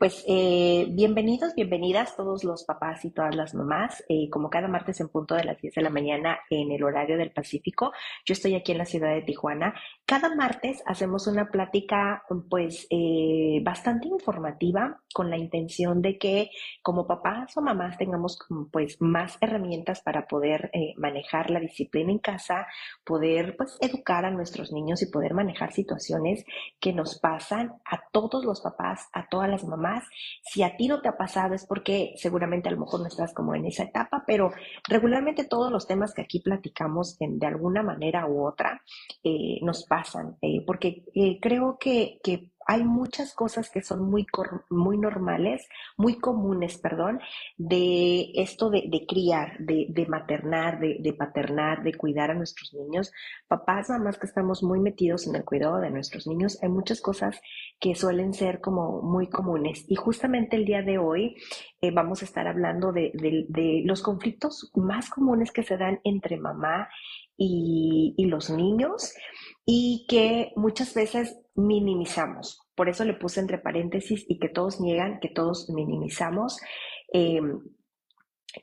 Pues bienvenidos, bienvenidas todos los papás y todas las mamás. Como cada martes en punto de las 10 de la mañana en el horario del Pacífico, yo estoy aquí en la ciudad de Tijuana. Cada martes hacemos una plática pues bastante informativa con la intención de que como papás o mamás tengamos pues más herramientas para poder manejar la disciplina en casa, poder pues educar a nuestros niños y poder manejar situaciones que nos pasan a todos los papás, a todas las mamás. Si a ti no te ha pasado es porque seguramente a lo mejor no estás como en esa etapa, pero regularmente todos los temas que aquí platicamos de alguna manera u otra nos pasan, porque creo que hay muchas cosas que son muy normales, muy comunes, perdón, de esto de criar, de maternar, de paternar, de cuidar a nuestros niños. Papás, mamás que estamos muy metidos en el cuidado de nuestros niños, hay muchas cosas que suelen ser como muy comunes. Y justamente el día de hoy vamos a estar hablando de los conflictos más comunes que se dan entre mamá y los niños y que muchas veces minimizamos. Por eso le puse entre paréntesis y que todos niegan, que todos minimizamos. Eh,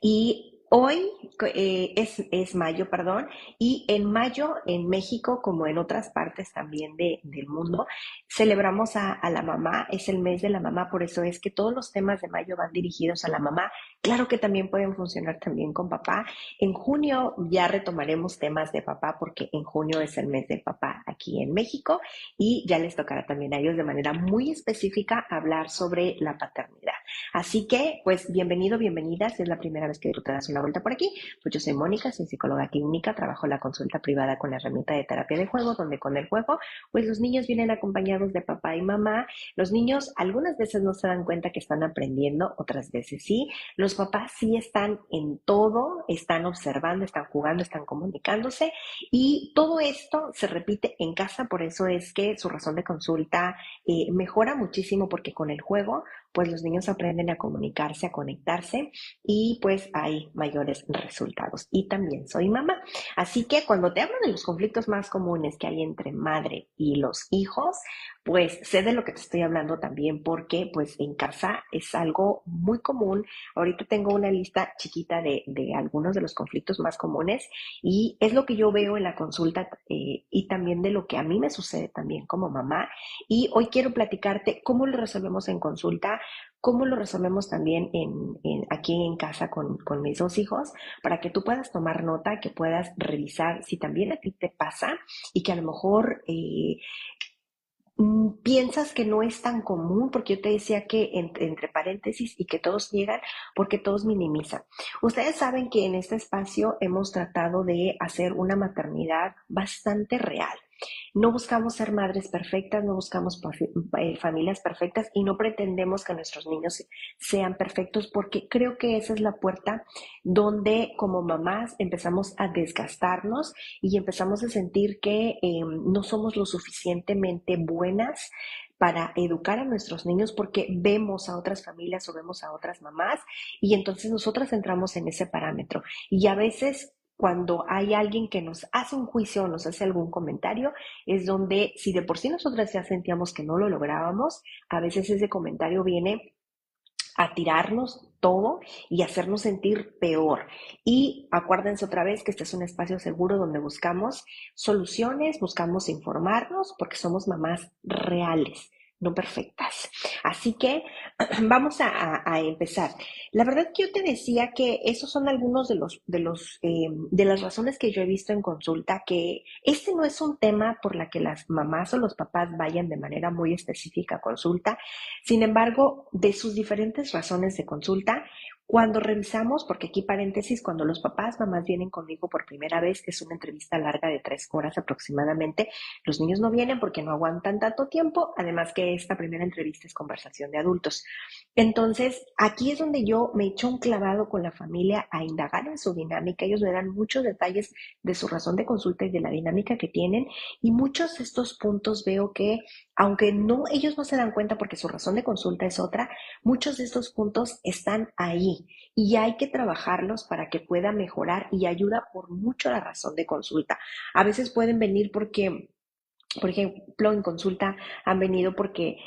y hoy es mayo, perdón, y en mayo en México, como en otras partes también del mundo, celebramos a la mamá, es el mes de la mamá, por eso es que todos los temas de mayo van dirigidos a la mamá. Claro que también pueden funcionar también con papá. En junio ya retomaremos temas de papá porque en junio es el mes del papá aquí en México y ya les tocará también a ellos de manera muy específica hablar sobre la paternidad. Así que, pues, bienvenido, bienvenida. Si es la primera vez que tú te das una vuelta por aquí, pues yo soy Mónica, soy psicóloga clínica, trabajo en la consulta privada con la herramienta de terapia de juego, donde con el juego, pues los niños vienen acompañados de papá y mamá. Los niños algunas veces no se dan cuenta que están aprendiendo, otras veces sí. Los papás sí están en todo, están observando, están jugando, están comunicándose y todo esto se repite en casa, por eso es que su razón de consulta mejora muchísimo porque con el juego pues los niños aprenden a comunicarse, a conectarse y pues hay mayores resultados. Y también soy mamá. Así que cuando te hablo de los conflictos más comunes que hay entre madre y los hijos, pues sé de lo que te estoy hablando también porque pues en casa es algo muy común. Ahorita tengo una lista chiquita de algunos de los conflictos más comunes y es lo que yo veo en la consulta y también de lo que a mí me sucede también como mamá. Y hoy quiero platicarte cómo lo resolvemos en consulta, cómo lo resolvemos también aquí en casa con mis dos hijos, para que tú puedas tomar nota, que puedas revisar si también a ti te pasa y que a lo mejor piensas que no es tan común, porque yo te decía que entre paréntesis y que todos llegan porque todos minimizan. Ustedes saben que en este espacio hemos tratado de hacer una maternidad bastante real. No buscamos ser madres perfectas, no buscamos familias perfectas y no pretendemos que nuestros niños sean perfectos porque creo que esa es la puerta donde como mamás empezamos a desgastarnos y empezamos a sentir que no somos lo suficientemente buenas para educar a nuestros niños porque vemos a otras familias o vemos a otras mamás y entonces nosotras entramos en ese parámetro. Y a veces cuando hay alguien que nos hace un juicio o nos hace algún comentario, es donde si de por sí nosotras ya sentíamos que no lo lográbamos, a veces ese comentario viene a tirarnos todo y hacernos sentir peor. Y acuérdense otra vez que este es un espacio seguro donde buscamos soluciones, buscamos informarnos porque somos mamás reales, no perfectas. Así que vamos a empezar. La verdad que yo te decía que esos son algunos de las razones que yo he visto en consulta, que este no es un tema por la que las mamás o los papás vayan de manera muy específica a consulta. Sin embargo, de sus diferentes razones de consulta, cuando revisamos, porque aquí paréntesis, cuando los papás, mamás vienen conmigo por primera vez, es una entrevista larga de 3 horas aproximadamente. Los niños no vienen porque no aguantan tanto tiempo, además que esta primera entrevista es conversación de adultos. Entonces, aquí es donde yo me echo un clavado con la familia a indagar en su dinámica. Ellos me dan muchos detalles de su razón de consulta y de la dinámica que tienen y muchos de estos puntos veo que aunque no, ellos no se dan cuenta porque su razón de consulta es otra, muchos de estos puntos están ahí y hay que trabajarlos para que pueda mejorar y ayuda por mucho la razón de consulta. A veces pueden venir porque Por ejemplo, en consulta han venido porque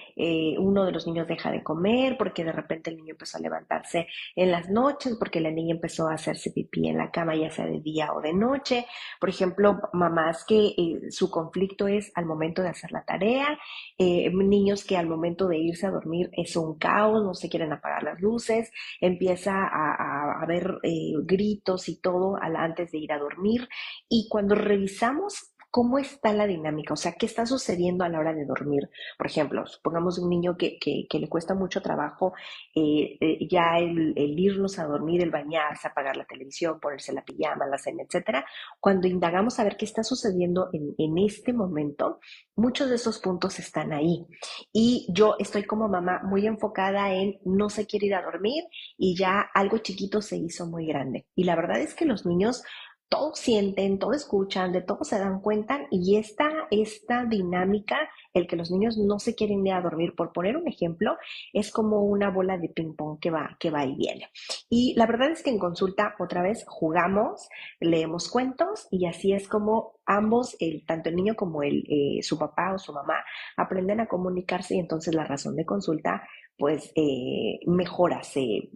uno de los niños deja de comer, porque de repente el niño empezó a levantarse en las noches, porque la niña empezó a hacerse pipí en la cama, ya sea de día o de noche. Por ejemplo, mamás que su conflicto es al momento de hacer la tarea, niños que al momento de irse a dormir es un caos, no se quieren apagar las luces, empieza a haber gritos y todo antes de ir a dormir. Y cuando revisamos ¿cómo está la dinámica? O sea, ¿qué está sucediendo a la hora de dormir? Por ejemplo, supongamos un niño que le cuesta mucho trabajo ya el irnos a dormir, el bañarse, apagar la televisión, ponerse la pijama, la cena, etcétera. Cuando indagamos a ver qué está sucediendo en este momento, muchos de esos puntos están ahí. Y yo estoy como mamá muy enfocada en no se quiere ir a dormir y ya algo chiquito se hizo muy grande. Y la verdad es que los niños todo sienten, todo escuchan, de todo se dan cuenta y esta dinámica, el que los niños no se quieren ir a dormir, por poner un ejemplo, es como una bola de ping pong que va y viene. Y la verdad es que en consulta otra vez jugamos, leemos cuentos y así es como ambos, tanto el niño como su papá o su mamá, aprenden a comunicarse y entonces la razón de consulta pues mejora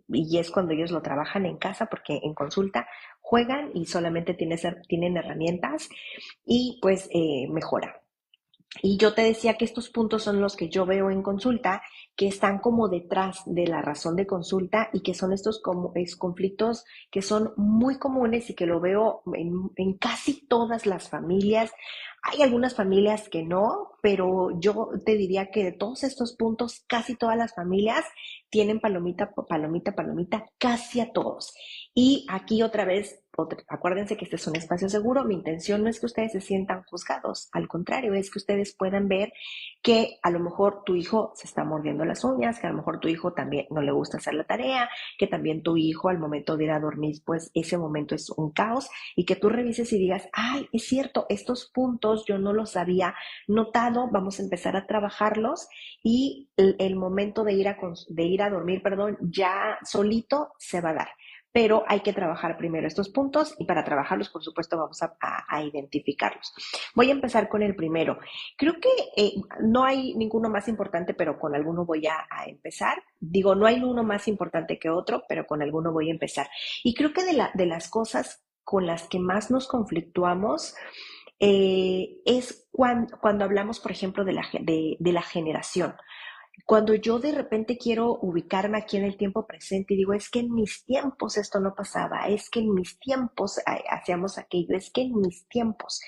y es cuando ellos lo trabajan en casa porque en consulta juegan y solamente tienen herramientas y pues mejora. Y yo te decía que estos puntos son los que yo veo en consulta, que están como detrás de la razón de consulta y que son estos conflictos que son muy comunes y que lo veo en casi todas las familias. Hay algunas familias que no, pero yo te diría que de todos estos puntos, casi todas las familias tienen palomita, palomita, palomita, casi a todos. Y aquí otra vez, acuérdense que este es un espacio seguro. Mi intención no es que ustedes se sientan juzgados, al contrario, es que ustedes puedan ver que a lo mejor tu hijo se está mordiendo las uñas, que a lo mejor tu hijo también no le gusta hacer la tarea, que también tu hijo al momento de ir a dormir, pues ese momento es un caos y que tú revises y digas, ay, es cierto, estos puntos yo no los había notado, vamos a empezar a trabajarlos y el momento de ir a dormir, perdón, ya solito se va a dar, pero hay que trabajar primero estos puntos y para trabajarlos, por supuesto, vamos a identificarlos. Voy a empezar con el primero. Creo que no hay ninguno más importante, pero con alguno voy a empezar. Digo, no hay uno más importante que otro, pero con alguno voy a empezar. Y creo que de las cosas con las que más nos conflictuamos es cuando hablamos, por ejemplo, de la generación. Cuando yo de repente quiero ubicarme aquí en el tiempo presente y digo, es que en mis tiempos esto no pasaba, es que en mis tiempos hacíamos aquello, es que en mis tiempos.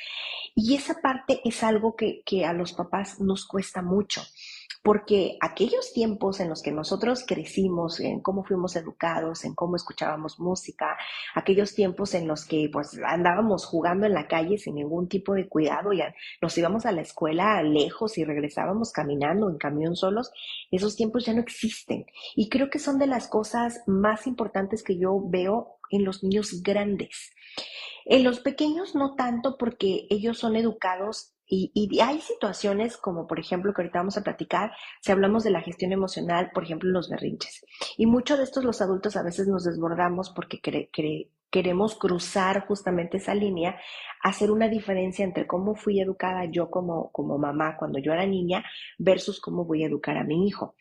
Y esa parte es algo que a los papás nos cuesta mucho, porque aquellos tiempos en los que nosotros crecimos, en cómo fuimos educados, en cómo escuchábamos música, aquellos tiempos en los que pues andábamos jugando en la calle sin ningún tipo de cuidado y nos íbamos a la escuela lejos y regresábamos caminando en camión solos, esos tiempos ya no existen. Y creo que son de las cosas más importantes que yo veo en los niños grandes. En los pequeños no tanto porque ellos son educados y hay situaciones como por ejemplo que ahorita vamos a platicar, si hablamos de la gestión emocional, por ejemplo los berrinches. Y muchos de estos los adultos a veces nos desbordamos porque queremos cruzar justamente esa línea, hacer una diferencia entre cómo fui educada yo como mamá cuando yo era niña versus cómo voy a educar a mi hijo.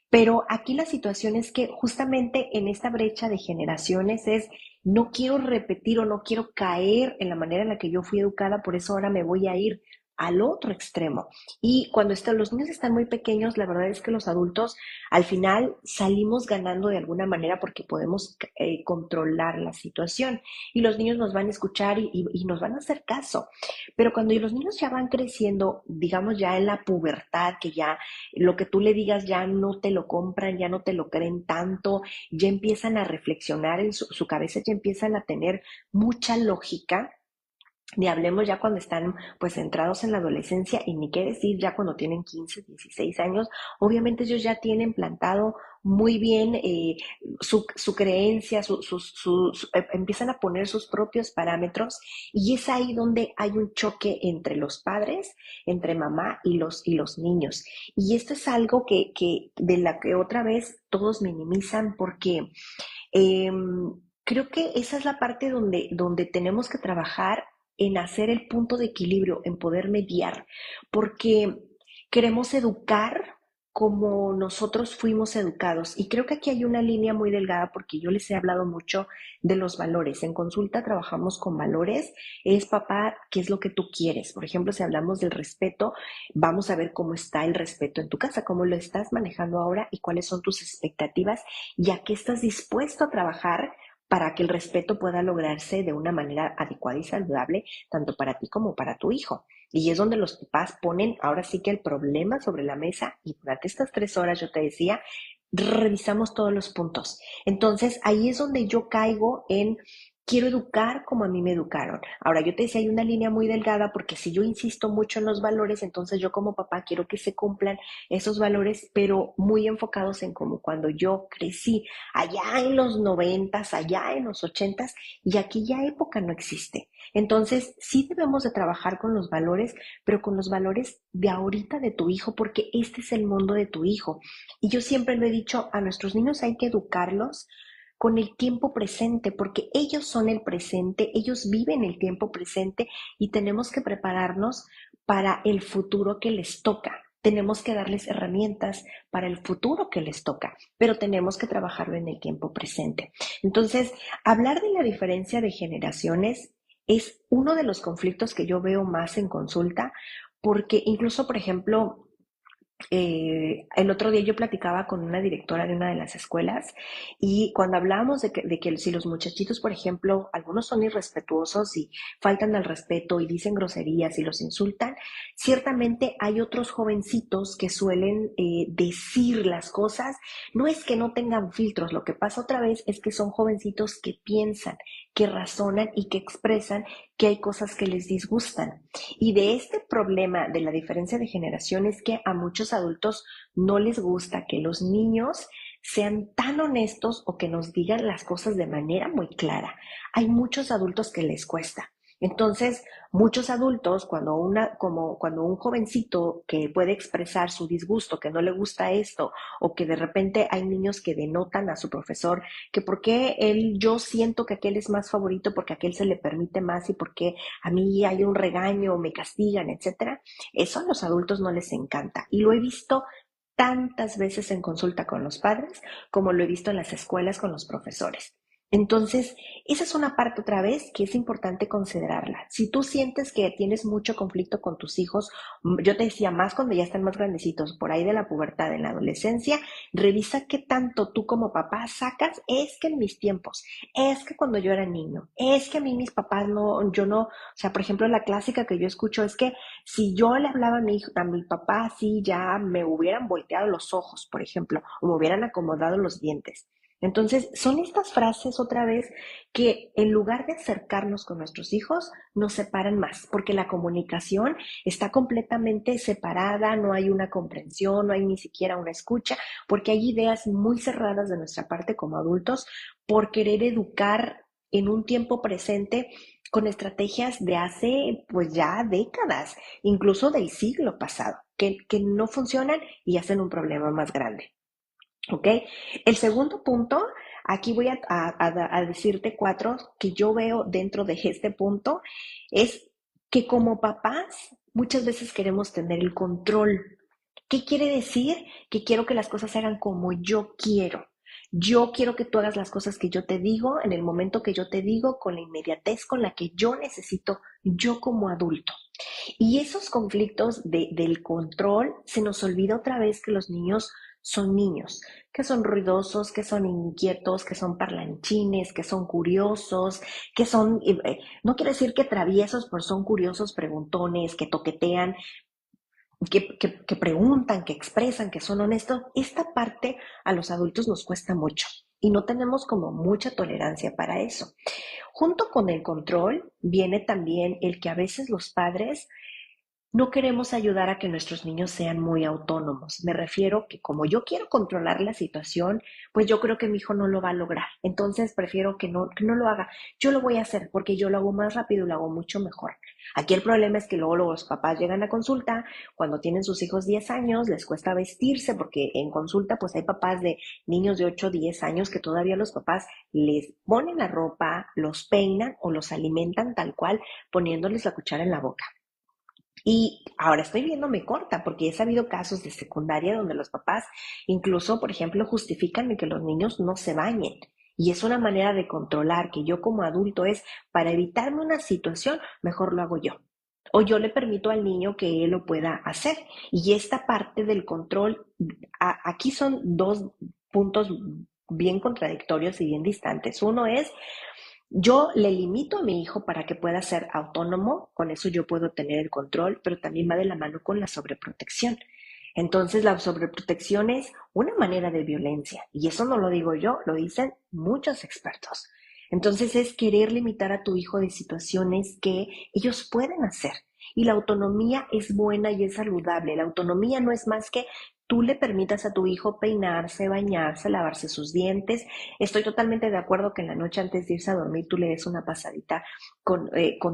Pero aquí la situación es que justamente en esta brecha de generaciones es, no quiero repetir o no quiero caer en la manera en la que yo fui educada, por eso ahora me voy a ir al otro extremo. Y cuando los niños están muy pequeños, la verdad es que los adultos al final salimos ganando de alguna manera porque podemos controlar la situación y los niños nos van a escuchar y nos van a hacer caso. Pero cuando los niños ya van creciendo, digamos ya en la pubertad, que ya lo que tú le digas ya no te lo compran, ya no te lo creen tanto, ya empiezan a reflexionar en su cabeza, ya empiezan a tener mucha lógica. Ni hablemos ya cuando están pues entrados en la adolescencia y ni qué decir ya cuando tienen 15, 16 años, obviamente ellos ya tienen plantado muy bien su creencia, empiezan a poner sus propios parámetros y es ahí donde hay un choque entre los padres, entre mamá y los niños. Y esto es algo de la que otra vez todos minimizan porque creo que esa es la parte donde tenemos que trabajar en hacer el punto de equilibrio, en poder mediar, porque queremos educar como nosotros fuimos educados. Y creo que aquí hay una línea muy delgada porque yo les he hablado mucho de los valores. En consulta trabajamos con valores. Es papá, ¿qué es lo que tú quieres? Por ejemplo, si hablamos del respeto, vamos a ver cómo está el respeto en tu casa, cómo lo estás manejando ahora y cuáles son tus expectativas y a qué estás dispuesto a trabajar para que el respeto pueda lograrse de una manera adecuada y saludable, tanto para ti como para tu hijo. Y es donde los papás ponen ahora sí que el problema sobre la mesa y durante estas 3 horas, yo te decía, revisamos todos los puntos. Entonces, ahí es donde yo caigo en quiero educar como a mí me educaron. Ahora, yo te decía, hay una línea muy delgada porque si yo insisto mucho en los valores, entonces yo como papá quiero que se cumplan esos valores, pero muy enfocados en como cuando yo crecí, allá en los 90s, allá en los 80s, y aquella época no existe. Entonces, sí debemos de trabajar con los valores, pero con los valores de ahorita de tu hijo, porque este es el mundo de tu hijo. Y yo siempre lo he dicho, a nuestros niños hay que educarlos con el tiempo presente, porque ellos son el presente, ellos viven el tiempo presente y tenemos que prepararnos para el futuro que les toca. Tenemos que darles herramientas para el futuro que les toca, pero tenemos que trabajarlo en el tiempo presente. Entonces, hablar de la diferencia de generaciones es uno de los conflictos que yo veo más en consulta, porque incluso, por ejemplo, el otro día yo platicaba con una directora de una de las escuelas y cuando hablábamos de que si los muchachitos, por ejemplo, algunos son irrespetuosos y faltan al respeto y dicen groserías y los insultan, ciertamente hay otros jovencitos que suelen decir las cosas. No es que no tengan filtros, lo que pasa otra vez es que son jovencitos que piensan, que razonan y que expresan que hay cosas que les disgustan. Y de este problema de la diferencia de generación es que a muchos adultos no les gusta que los niños sean tan honestos o que nos digan las cosas de manera muy clara. Hay muchos adultos que les cuesta. Entonces, muchos adultos, cuando un jovencito que puede expresar su disgusto, que no le gusta esto, o que de repente hay niños que denotan a su profesor, que por qué yo siento que aquel es más favorito porque a aquel se le permite más y porque a mí hay un regaño, me castigan, etcétera. Eso a los adultos no les encanta. Y lo he visto tantas veces en consulta con los padres como lo he visto en las escuelas con los profesores. Entonces, esa es una parte otra vez que es importante considerarla. Si tú sientes que tienes mucho conflicto con tus hijos, yo te decía más cuando ya están más grandecitos, por ahí de la pubertad, en la adolescencia, revisa qué tanto tú como papá sacas. Es que en mis tiempos, es que cuando yo era niño, es que a mí mis papás no, yo no, o sea, por ejemplo, la clásica que yo escucho es que si yo le hablaba a mi papá así, ya me hubieran volteado los ojos, por ejemplo, o me hubieran acomodado los dientes. Entonces, son estas frases otra vez que en lugar de acercarnos con nuestros hijos, nos separan más, porque la comunicación está completamente separada, no hay una comprensión, no hay ni siquiera una escucha, porque hay ideas muy cerradas de nuestra parte como adultos por querer educar en un tiempo presente con estrategias de hace pues ya décadas, incluso del siglo pasado, que no funcionan y hacen un problema más grande. ¿Ok? El segundo punto, aquí voy a decirte 4 que yo veo dentro de este punto, es que como papás muchas veces queremos tener el control. ¿Qué quiere decir? Que quiero que las cosas se hagan como yo quiero. Yo quiero que tú hagas las cosas que yo te digo, en el momento que yo te digo, con la inmediatez con la que yo necesito, yo como adulto. Y esos conflictos del control, se nos olvida otra vez que los niños, que son ruidosos, que son inquietos, que son parlanchines, que son curiosos, que son, no quiere decir que traviesos, pero son curiosos, preguntones, que toquetean, que preguntan, que expresan, que son honestos. Esta parte a los adultos nos cuesta mucho y no tenemos como mucha tolerancia para eso. Junto con el control viene también el que a veces los padres no queremos ayudar a que nuestros niños sean muy autónomos. Me refiero que como yo quiero controlar la situación, pues yo creo que mi hijo no lo va a lograr. Entonces prefiero que no lo haga. Yo lo voy a hacer porque yo lo hago más rápido y lo hago mucho mejor. Aquí el problema es que luego los papás llegan a consulta, cuando tienen sus hijos 10 años, les cuesta vestirse porque en consulta pues hay papás de niños de 8 o 10 años que todavía los papás les ponen la ropa, los peinan o los alimentan tal cual poniéndoles la cuchara en la boca. Y ahora estoy viéndome corta porque he sabido casos de secundaria donde los papás incluso, por ejemplo, justifican de que los niños no se bañen. Y es una manera de controlar que yo como adulto es, para evitarme una situación, mejor lo hago yo. O yo le permito al niño que él lo pueda hacer. Y esta parte del control, aquí son dos puntos bien contradictorios y bien distantes. Uno es yo le limito a mi hijo para que pueda ser autónomo, con eso yo puedo tener el control, pero también va de la mano con la sobreprotección. Entonces, la sobreprotección es una manera de violencia, y eso no lo digo yo, lo dicen muchos expertos. Entonces, es querer limitar a tu hijo de situaciones que ellos pueden hacer. Y la autonomía es buena y es saludable. La autonomía no es más que tú le permitas a tu hijo peinarse, bañarse, lavarse sus dientes. Estoy totalmente de acuerdo que en la noche antes de irse a dormir tú le des una pasadita con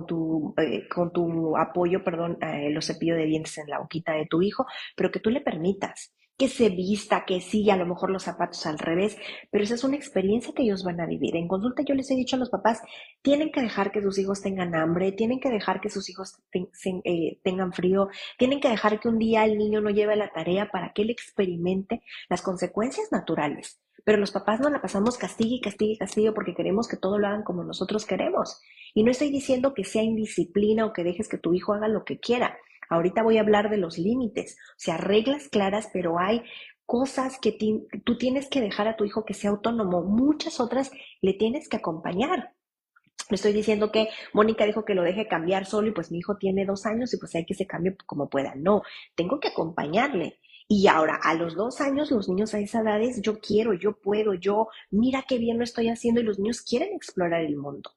tu apoyo, perdón, los cepillos de dientes en la boquita de tu hijo, pero que tú le permitas que se vista, que sí, a lo mejor los zapatos al revés, pero esa es una experiencia que ellos van a vivir. En consulta yo les he dicho a los papás, tienen que dejar que sus hijos tengan hambre, tienen que dejar que sus hijos tengan frío, tienen que dejar que un día el niño no lleve la tarea para que él experimente las consecuencias naturales. Pero los papás no la pasamos castigue, castigue, castigue porque queremos que todo lo hagan como nosotros queremos. Y no estoy diciendo que sea indisciplina o que dejes que tu hijo haga lo que quiera. Ahorita voy a hablar de los límites, o sea, reglas claras, pero hay cosas que tú tienes que dejar a tu hijo que sea autónomo, muchas otras le tienes que acompañar. Le estoy diciendo que Mónica dijo que lo deje cambiar solo y pues mi hijo tiene 2 años y pues hay que se cambie como pueda. No, tengo que acompañarle. Y ahora, a los 2 años, los niños a esa edad es yo quiero, yo puedo, yo, mira qué bien lo estoy haciendo y los niños quieren explorar el mundo.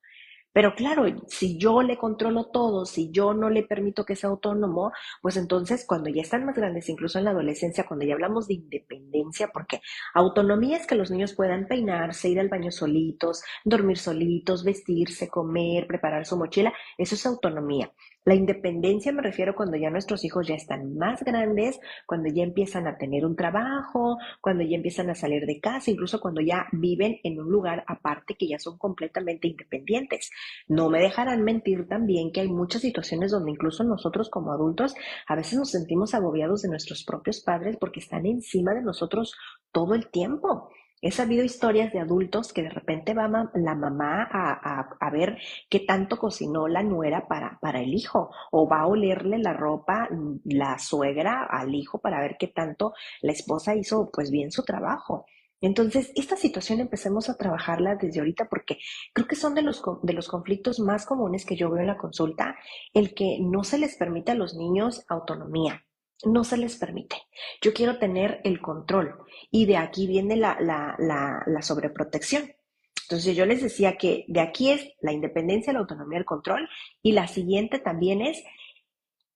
Pero claro, si yo le controlo todo, si yo no le permito que sea autónomo, pues entonces cuando ya están más grandes, incluso en la adolescencia, cuando ya hablamos de independencia, porque autonomía es que los niños puedan peinarse, ir al baño solitos, dormir solitos, vestirse, comer, preparar su mochila, eso es autonomía. La independencia me refiero cuando ya nuestros hijos ya están más grandes, cuando ya empiezan a tener un trabajo, cuando ya empiezan a salir de casa, incluso cuando ya viven en un lugar aparte que ya son completamente independientes. No me dejarán mentir también que hay muchas situaciones donde incluso nosotros como adultos a veces nos sentimos agobiados de nuestros propios padres porque están encima de nosotros todo el tiempo. He sabido historias de adultos que de repente va la mamá a ver qué tanto cocinó la nuera para el hijo, o va a olerle la ropa la suegra al hijo para ver qué tanto la esposa hizo pues bien su trabajo. Entonces, esta situación empecemos a trabajarla desde ahorita porque creo que son de los conflictos más comunes que yo veo en la consulta, el que no se les permite a los niños autonomía. No se les permite. Yo quiero tener el control y de aquí viene la sobreprotección. Entonces yo les decía que de aquí es la independencia, la autonomía, el control y la siguiente también es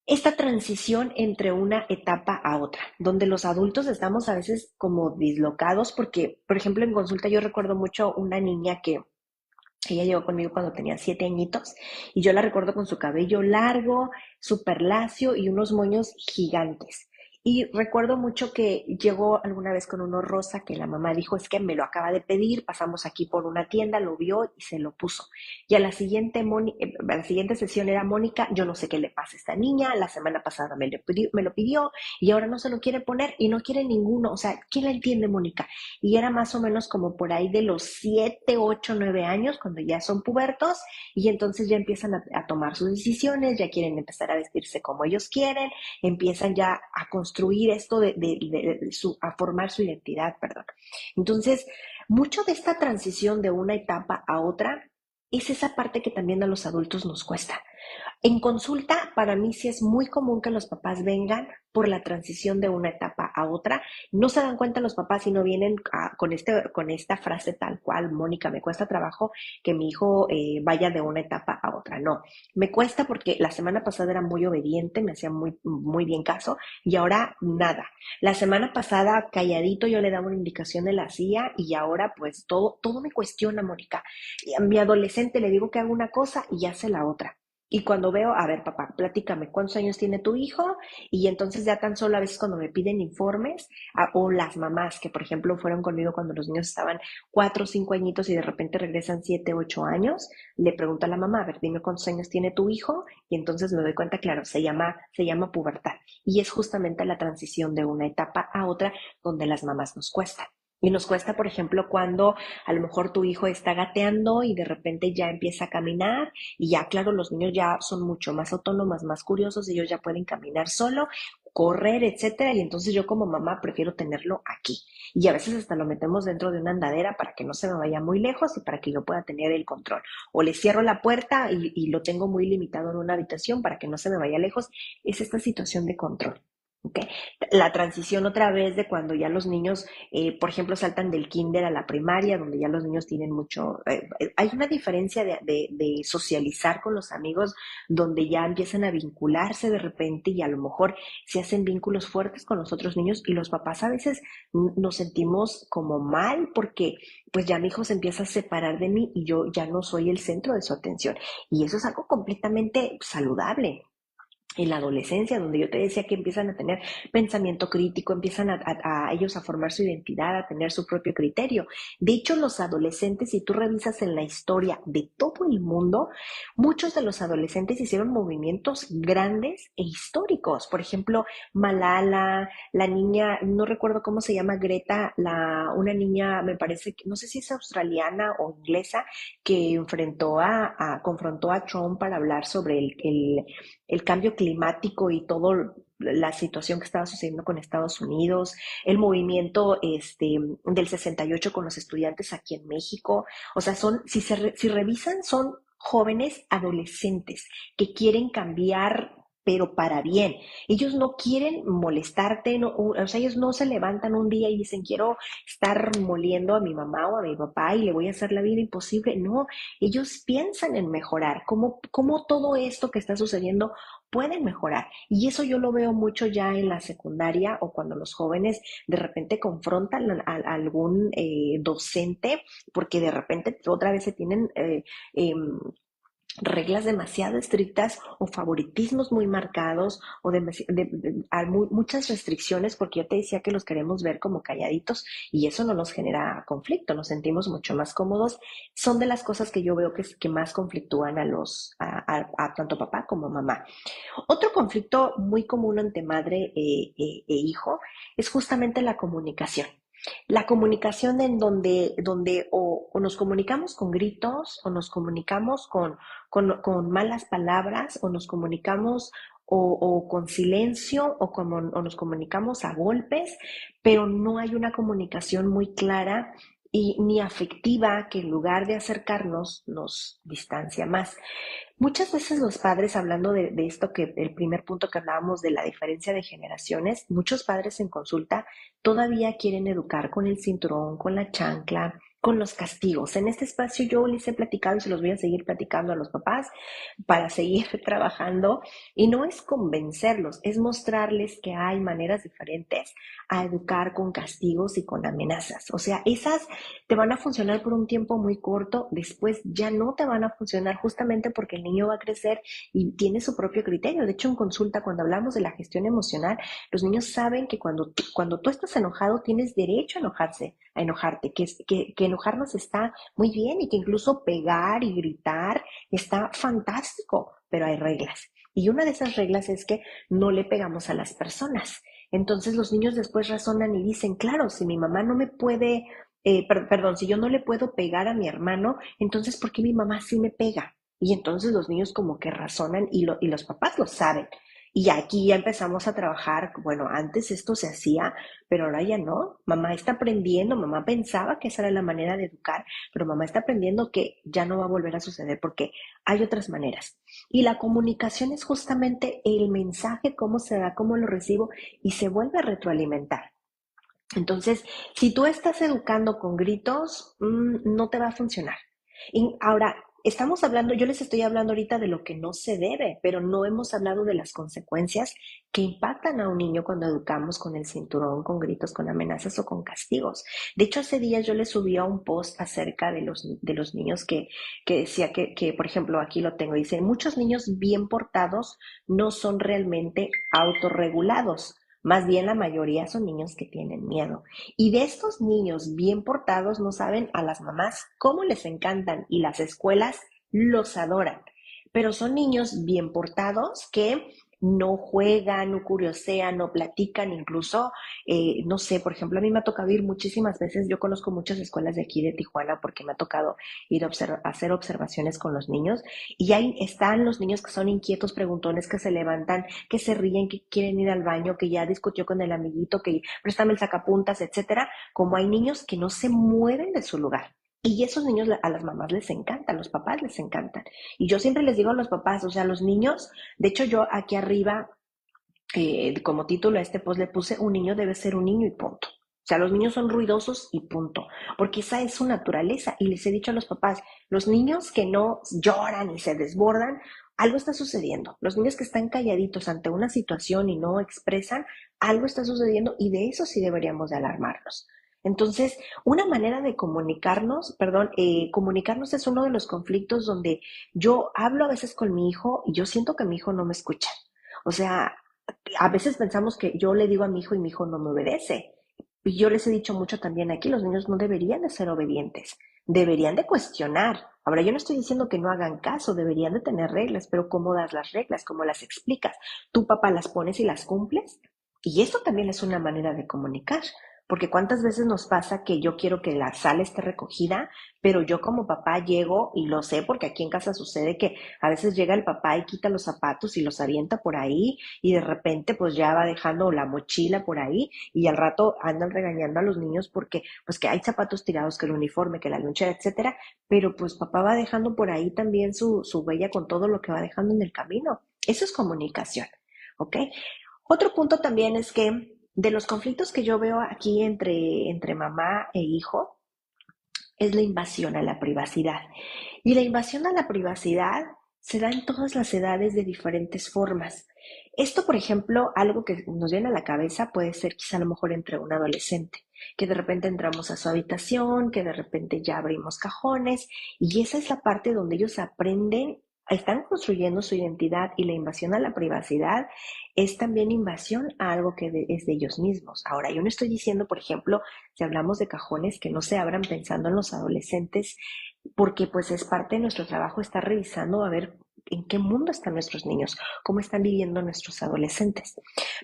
esta transición entre una etapa a otra, donde los adultos estamos a veces como dislocados porque, por ejemplo, en consulta yo recuerdo mucho una niña que ella llegó conmigo cuando tenía 7 añitos y yo la recuerdo con su cabello largo, súper lacio y unos moños gigantes. Y recuerdo mucho que llegó alguna vez con uno rosa que la mamá dijo, es que me lo acaba de pedir, pasamos aquí por una tienda, lo vio y se lo puso. Y a la siguiente sesión era Mónica, yo no sé qué le pasa a esta niña, la semana pasada me lo pidió y ahora no se lo quiere poner y no quiere ninguno. O sea, ¿quién la entiende, Mónica? Y era más o menos como por ahí de los 7, 8, 9 años, cuando ya son pubertos y entonces ya empiezan a tomar sus decisiones, ya quieren empezar a vestirse como ellos quieren, empiezan ya a construir esto a formar su identidad, perdón. Entonces, mucho de esta transición de una etapa a otra es esa parte que también a los adultos nos cuesta, En consulta, para mí sí es muy común que los papás vengan por la transición de una etapa a otra. No se dan cuenta los papás y no vienen con esta frase tal cual: Mónica, me cuesta trabajo que mi hijo vaya de una etapa a otra. No, me cuesta porque la semana pasada era muy obediente, me hacía muy bien caso, y ahora nada. La semana pasada calladito yo le daba una indicación de la CIA, y ahora pues todo me cuestiona, Mónica. Y a mi adolescente le digo que haga una cosa y hace la otra. Y cuando veo, a ver, papá, platícame, ¿cuántos años tiene tu hijo? Y entonces ya tan solo a veces cuando me piden informes, o las mamás que, por ejemplo, fueron conmigo cuando los niños estaban 4 o 5 añitos y de repente regresan 7, 8 años, le pregunto a la mamá, a ver, dime cuántos años tiene tu hijo, y entonces me doy cuenta, claro, se llama pubertad. Y es justamente la transición de una etapa a otra donde las mamás nos cuesta. Y nos cuesta, por ejemplo, cuando a lo mejor tu hijo está gateando y de repente ya empieza a caminar, y ya, claro, los niños ya son mucho más autónomos, más curiosos, ellos ya pueden caminar solo, correr, etcétera, y entonces yo como mamá prefiero tenerlo aquí. Y a veces hasta lo metemos dentro de una andadera para que no se me vaya muy lejos y para que yo pueda tener el control. O le cierro la puerta y lo tengo muy limitado en una habitación para que no se me vaya lejos. Es esta situación de control. ¿Okay? La transición otra vez de cuando ya los niños, por ejemplo, saltan del kinder a la primaria, donde ya los niños tienen mucho, hay una diferencia de socializar con los amigos, donde ya empiezan a vincularse de repente y a lo mejor se hacen vínculos fuertes con los otros niños, y los papás a veces nos sentimos como mal porque pues ya mi hijo se empieza a separar de mí y yo ya no soy el centro de su atención. Y eso es algo completamente saludable en la adolescencia, donde yo te decía que empiezan a tener pensamiento crítico, empiezan a ellos a formar su identidad, a tener su propio criterio. De hecho, los adolescentes, si tú revisas en la historia de todo el mundo, muchos de los adolescentes hicieron movimientos grandes e históricos. Por ejemplo, Malala, la niña, no recuerdo cómo se llama, Greta, una niña, me parece, no sé si es australiana o inglesa, que confrontó a Trump para hablar sobre el cambio climático y toda la situación que estaba sucediendo con Estados Unidos, el movimiento del 68 con los estudiantes aquí en México. O sea, si revisan, son jóvenes adolescentes que quieren cambiar, pero para bien. Ellos no quieren molestarte, no, o sea, ellos no se levantan un día y dicen, quiero estar moliendo a mi mamá o a mi papá y le voy a hacer la vida imposible. No, ellos piensan en mejorar, cómo todo esto que está sucediendo pueden mejorar. Y eso yo lo veo mucho ya en la secundaria, o cuando los jóvenes de repente confrontan a algún docente, porque de repente otra vez se tienen reglas demasiado estrictas o favoritismos muy marcados, o hay muchas restricciones, porque yo te decía que los queremos ver como calladitos y eso no nos genera conflicto, nos sentimos mucho más cómodos. Son de las cosas que yo veo que más conflictúan a tanto papá como mamá. Otro conflicto muy común entre madre e hijo es justamente la comunicación. La comunicación en donde o nos comunicamos con gritos, o nos comunicamos con malas palabras, o nos comunicamos o con silencio, o nos comunicamos a golpes, pero no hay una comunicación muy clara y ni afectiva, que en lugar de acercarnos nos distancia más. Muchas veces los padres, hablando de esto, que el primer punto que hablábamos de la diferencia de generaciones, muchos padres en consulta todavía quieren educar con el cinturón, con la chancla, con los castigos. En este espacio yo les he platicado y se los voy a seguir platicando a los papás para seguir trabajando, y no es convencerlos, es mostrarles que hay maneras diferentes a educar con castigos y con amenazas. O sea, esas te van a funcionar por un tiempo muy corto, después ya no te van a funcionar, justamente porque el niño va a crecer y tiene su propio criterio. De hecho, en consulta, cuando hablamos de la gestión emocional, los niños saben que cuando tú estás enojado, tienes derecho a enojarte, que enojarnos está muy bien, y que incluso pegar y gritar está fantástico, pero hay reglas. Y una de esas reglas es que no le pegamos a las personas. Entonces los niños después razonan y dicen, claro, si mi mamá no me puede perdón, si yo no le puedo pegar a mi hermano, entonces ¿por qué mi mamá sí me pega? Y entonces los niños como que razonan, y los papás lo saben. Y aquí ya empezamos a trabajar, bueno, antes esto se hacía, pero ahora ya no. Mamá está aprendiendo, mamá pensaba que esa era la manera de educar, pero mamá está aprendiendo que ya no va a volver a suceder porque hay otras maneras. Y la comunicación es justamente el mensaje, cómo se da, cómo lo recibo y se vuelve a retroalimentar. Entonces, si tú estás educando con gritos, no te va a funcionar. Y ahora, estamos hablando, yo les estoy hablando ahorita de lo que no se debe, pero no hemos hablado de las consecuencias que impactan a un niño cuando educamos con el cinturón, con gritos, con amenazas o con castigos. De hecho, hace días yo les subí a un post acerca de los niños que decía por ejemplo, aquí lo tengo, dice, muchos niños bien portados no son realmente autorregulados. Más bien la mayoría son niños que tienen miedo. Y de estos niños bien portados no saben a las mamás cómo les encantan y las escuelas los adoran. Pero son niños bien portados que no juegan, no curiosean, no platican, incluso, no sé, por ejemplo, a mí me ha tocado ir muchísimas veces, yo conozco muchas escuelas de aquí de Tijuana porque me ha tocado ir a hacer observaciones con los niños y ahí están los niños que son inquietos, preguntones, que se levantan, que se ríen, que quieren ir al baño, que ya discutió con el amiguito, que préstame el sacapuntas, etcétera, como hay niños que no se mueven de su lugar. Y esos niños a las mamás les encantan, a los papás les encantan. Y yo siempre les digo a los papás, o sea, los niños, de hecho yo aquí arriba, como título a este post le puse, un niño debe ser un niño y punto. O sea, los niños son ruidosos y punto, porque esa es su naturaleza. Y les he dicho a los papás, los niños que no lloran y se desbordan, algo está sucediendo. Los niños que están calladitos ante una situación y no expresan, algo está sucediendo y de eso sí deberíamos de alarmarnos. Entonces, una manera de comunicarnos, perdón, comunicarnos es uno de los conflictos donde yo hablo a veces con mi hijo y yo siento que mi hijo no me escucha. O sea, a veces pensamos que yo le digo a mi hijo y mi hijo no me obedece. Y yo les he dicho mucho también aquí, los niños no deberían de ser obedientes, deberían de cuestionar. Ahora, yo no estoy diciendo que no hagan caso, deberían de tener reglas, pero ¿cómo das las reglas? ¿Cómo las explicas? ¿Tu papá las pones y las cumples? Y esto también es una manera de comunicar, porque cuántas veces nos pasa que yo quiero que la sala esté recogida, pero yo como papá llego y lo sé porque aquí en casa sucede que a veces llega el papá y quita los zapatos y los avienta por ahí y de repente pues ya va dejando la mochila por ahí y al rato andan regañando a los niños porque pues que hay zapatos tirados, que el uniforme, que la lonchera, etcétera, pero pues papá va dejando por ahí también su huella con todo lo que va dejando en el camino. Eso es comunicación, ¿ok? Otro punto también es que de los conflictos que yo veo aquí entre mamá e hijo es la invasión a la privacidad. Y la invasión a la privacidad se da en todas las edades de diferentes formas. Esto, por ejemplo, algo que nos viene a la cabeza puede ser quizá a lo mejor entre un adolescente, que de repente entramos a su habitación, que de repente ya abrimos cajones, y esa es la parte donde ellos aprenden, están construyendo su identidad y la invasión a la privacidad es también invasión a algo que es de ellos mismos. Ahora, yo no estoy diciendo, por ejemplo, si hablamos de cajones, que no se abran pensando en los adolescentes, porque pues es parte de nuestro trabajo estar revisando a ver en qué mundo están nuestros niños, cómo están viviendo nuestros adolescentes.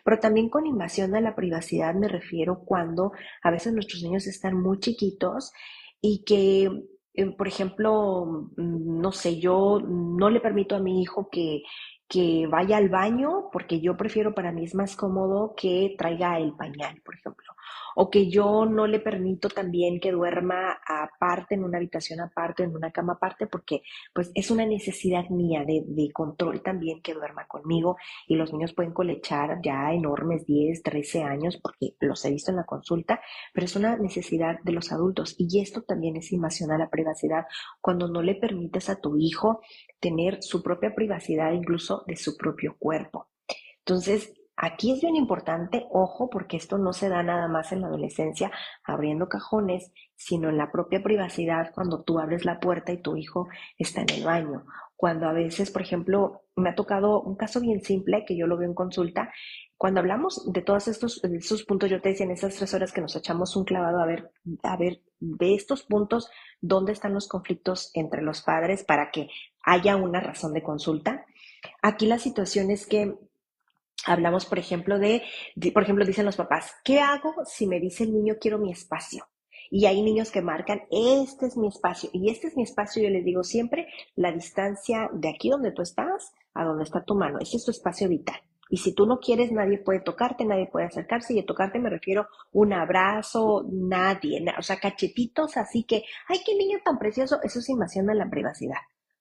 Pero también con invasión a la privacidad me refiero cuando a veces nuestros niños están muy chiquitos y que, por ejemplo, no sé, yo no le permito a mi hijo que vaya al baño porque yo prefiero, para mí es más cómodo que traiga el pañal, por ejemplo. O que yo no le permito también que duerma aparte, en una habitación aparte, en una cama aparte, porque pues es una necesidad mía de control también que duerma conmigo y los niños pueden colechar ya enormes 10 13 años porque los he visto en la consulta, pero es una necesidad de los adultos y esto también es invasión a la privacidad cuando no le permites a tu hijo tener su propia privacidad incluso de su propio cuerpo. Entonces, aquí es bien importante, ojo, porque esto no se da nada más en la adolescencia abriendo cajones, sino en la propia privacidad cuando tú abres la puerta y tu hijo está en el baño. Cuando a veces, por ejemplo, me ha tocado un caso bien simple que yo lo veo en consulta. Cuando hablamos de todos estos puntos, yo te decía en esas 3 horas que nos echamos un clavado a ver, de estos puntos, dónde están los conflictos entre los padres para que haya una razón de consulta. Aquí la situación es que hablamos, por ejemplo, por ejemplo, dicen los papás, ¿qué hago si me dice el niño quiero mi espacio? Y hay niños que marcan, este es mi espacio, y este es mi espacio, yo les digo siempre, la distancia de aquí donde tú estás a donde está tu mano, ese es tu espacio vital. Y si tú no quieres, nadie puede tocarte, nadie puede acercarse. Y a tocarte me refiero un abrazo, nadie, o sea, cachetitos así que, ay, qué niño tan precioso, eso es invasión a la privacidad.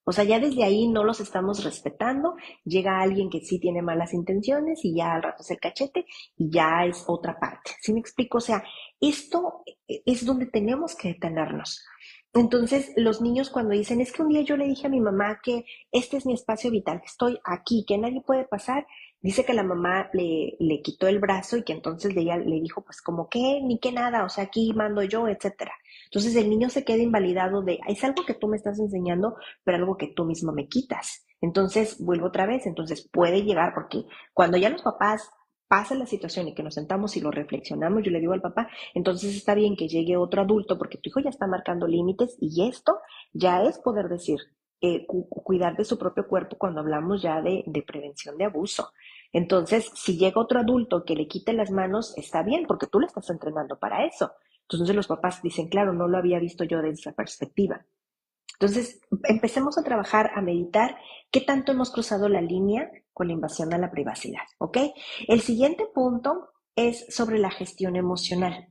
O sea, ya desde ahí no los estamos respetando, llega alguien que sí tiene malas intenciones y ya al rato es el cachete y ya es otra parte. ¿Sí me explico? O sea, esto es donde tenemos que detenernos. Entonces, los niños cuando dicen, es que un día yo le dije a mi mamá que este es mi espacio vital, que estoy aquí, que nadie puede pasar, dice que la mamá le quitó el brazo y que entonces ella le dijo, pues como que, ni que nada, o sea, aquí mando yo, etcétera. Entonces el niño se queda invalidado de, es algo que tú me estás enseñando, pero algo que tú mismo me quitas. Entonces vuelvo otra vez, entonces puede llegar, porque cuando ya los papás pasan la situación y que nos sentamos y lo reflexionamos, yo le digo al papá, entonces está bien que llegue otro adulto porque tu hijo ya está marcando límites y esto ya es poder decir, cuidar de su propio cuerpo cuando hablamos ya de prevención de abuso. Entonces, si llega otro adulto que le quite las manos, está bien, porque tú le estás entrenando para eso. Entonces los papás dicen, claro, no lo había visto yo desde esa perspectiva. Entonces, empecemos a trabajar, a meditar qué tanto hemos cruzado la línea con la invasión a la privacidad, ¿ok? El siguiente punto es sobre la gestión emocional.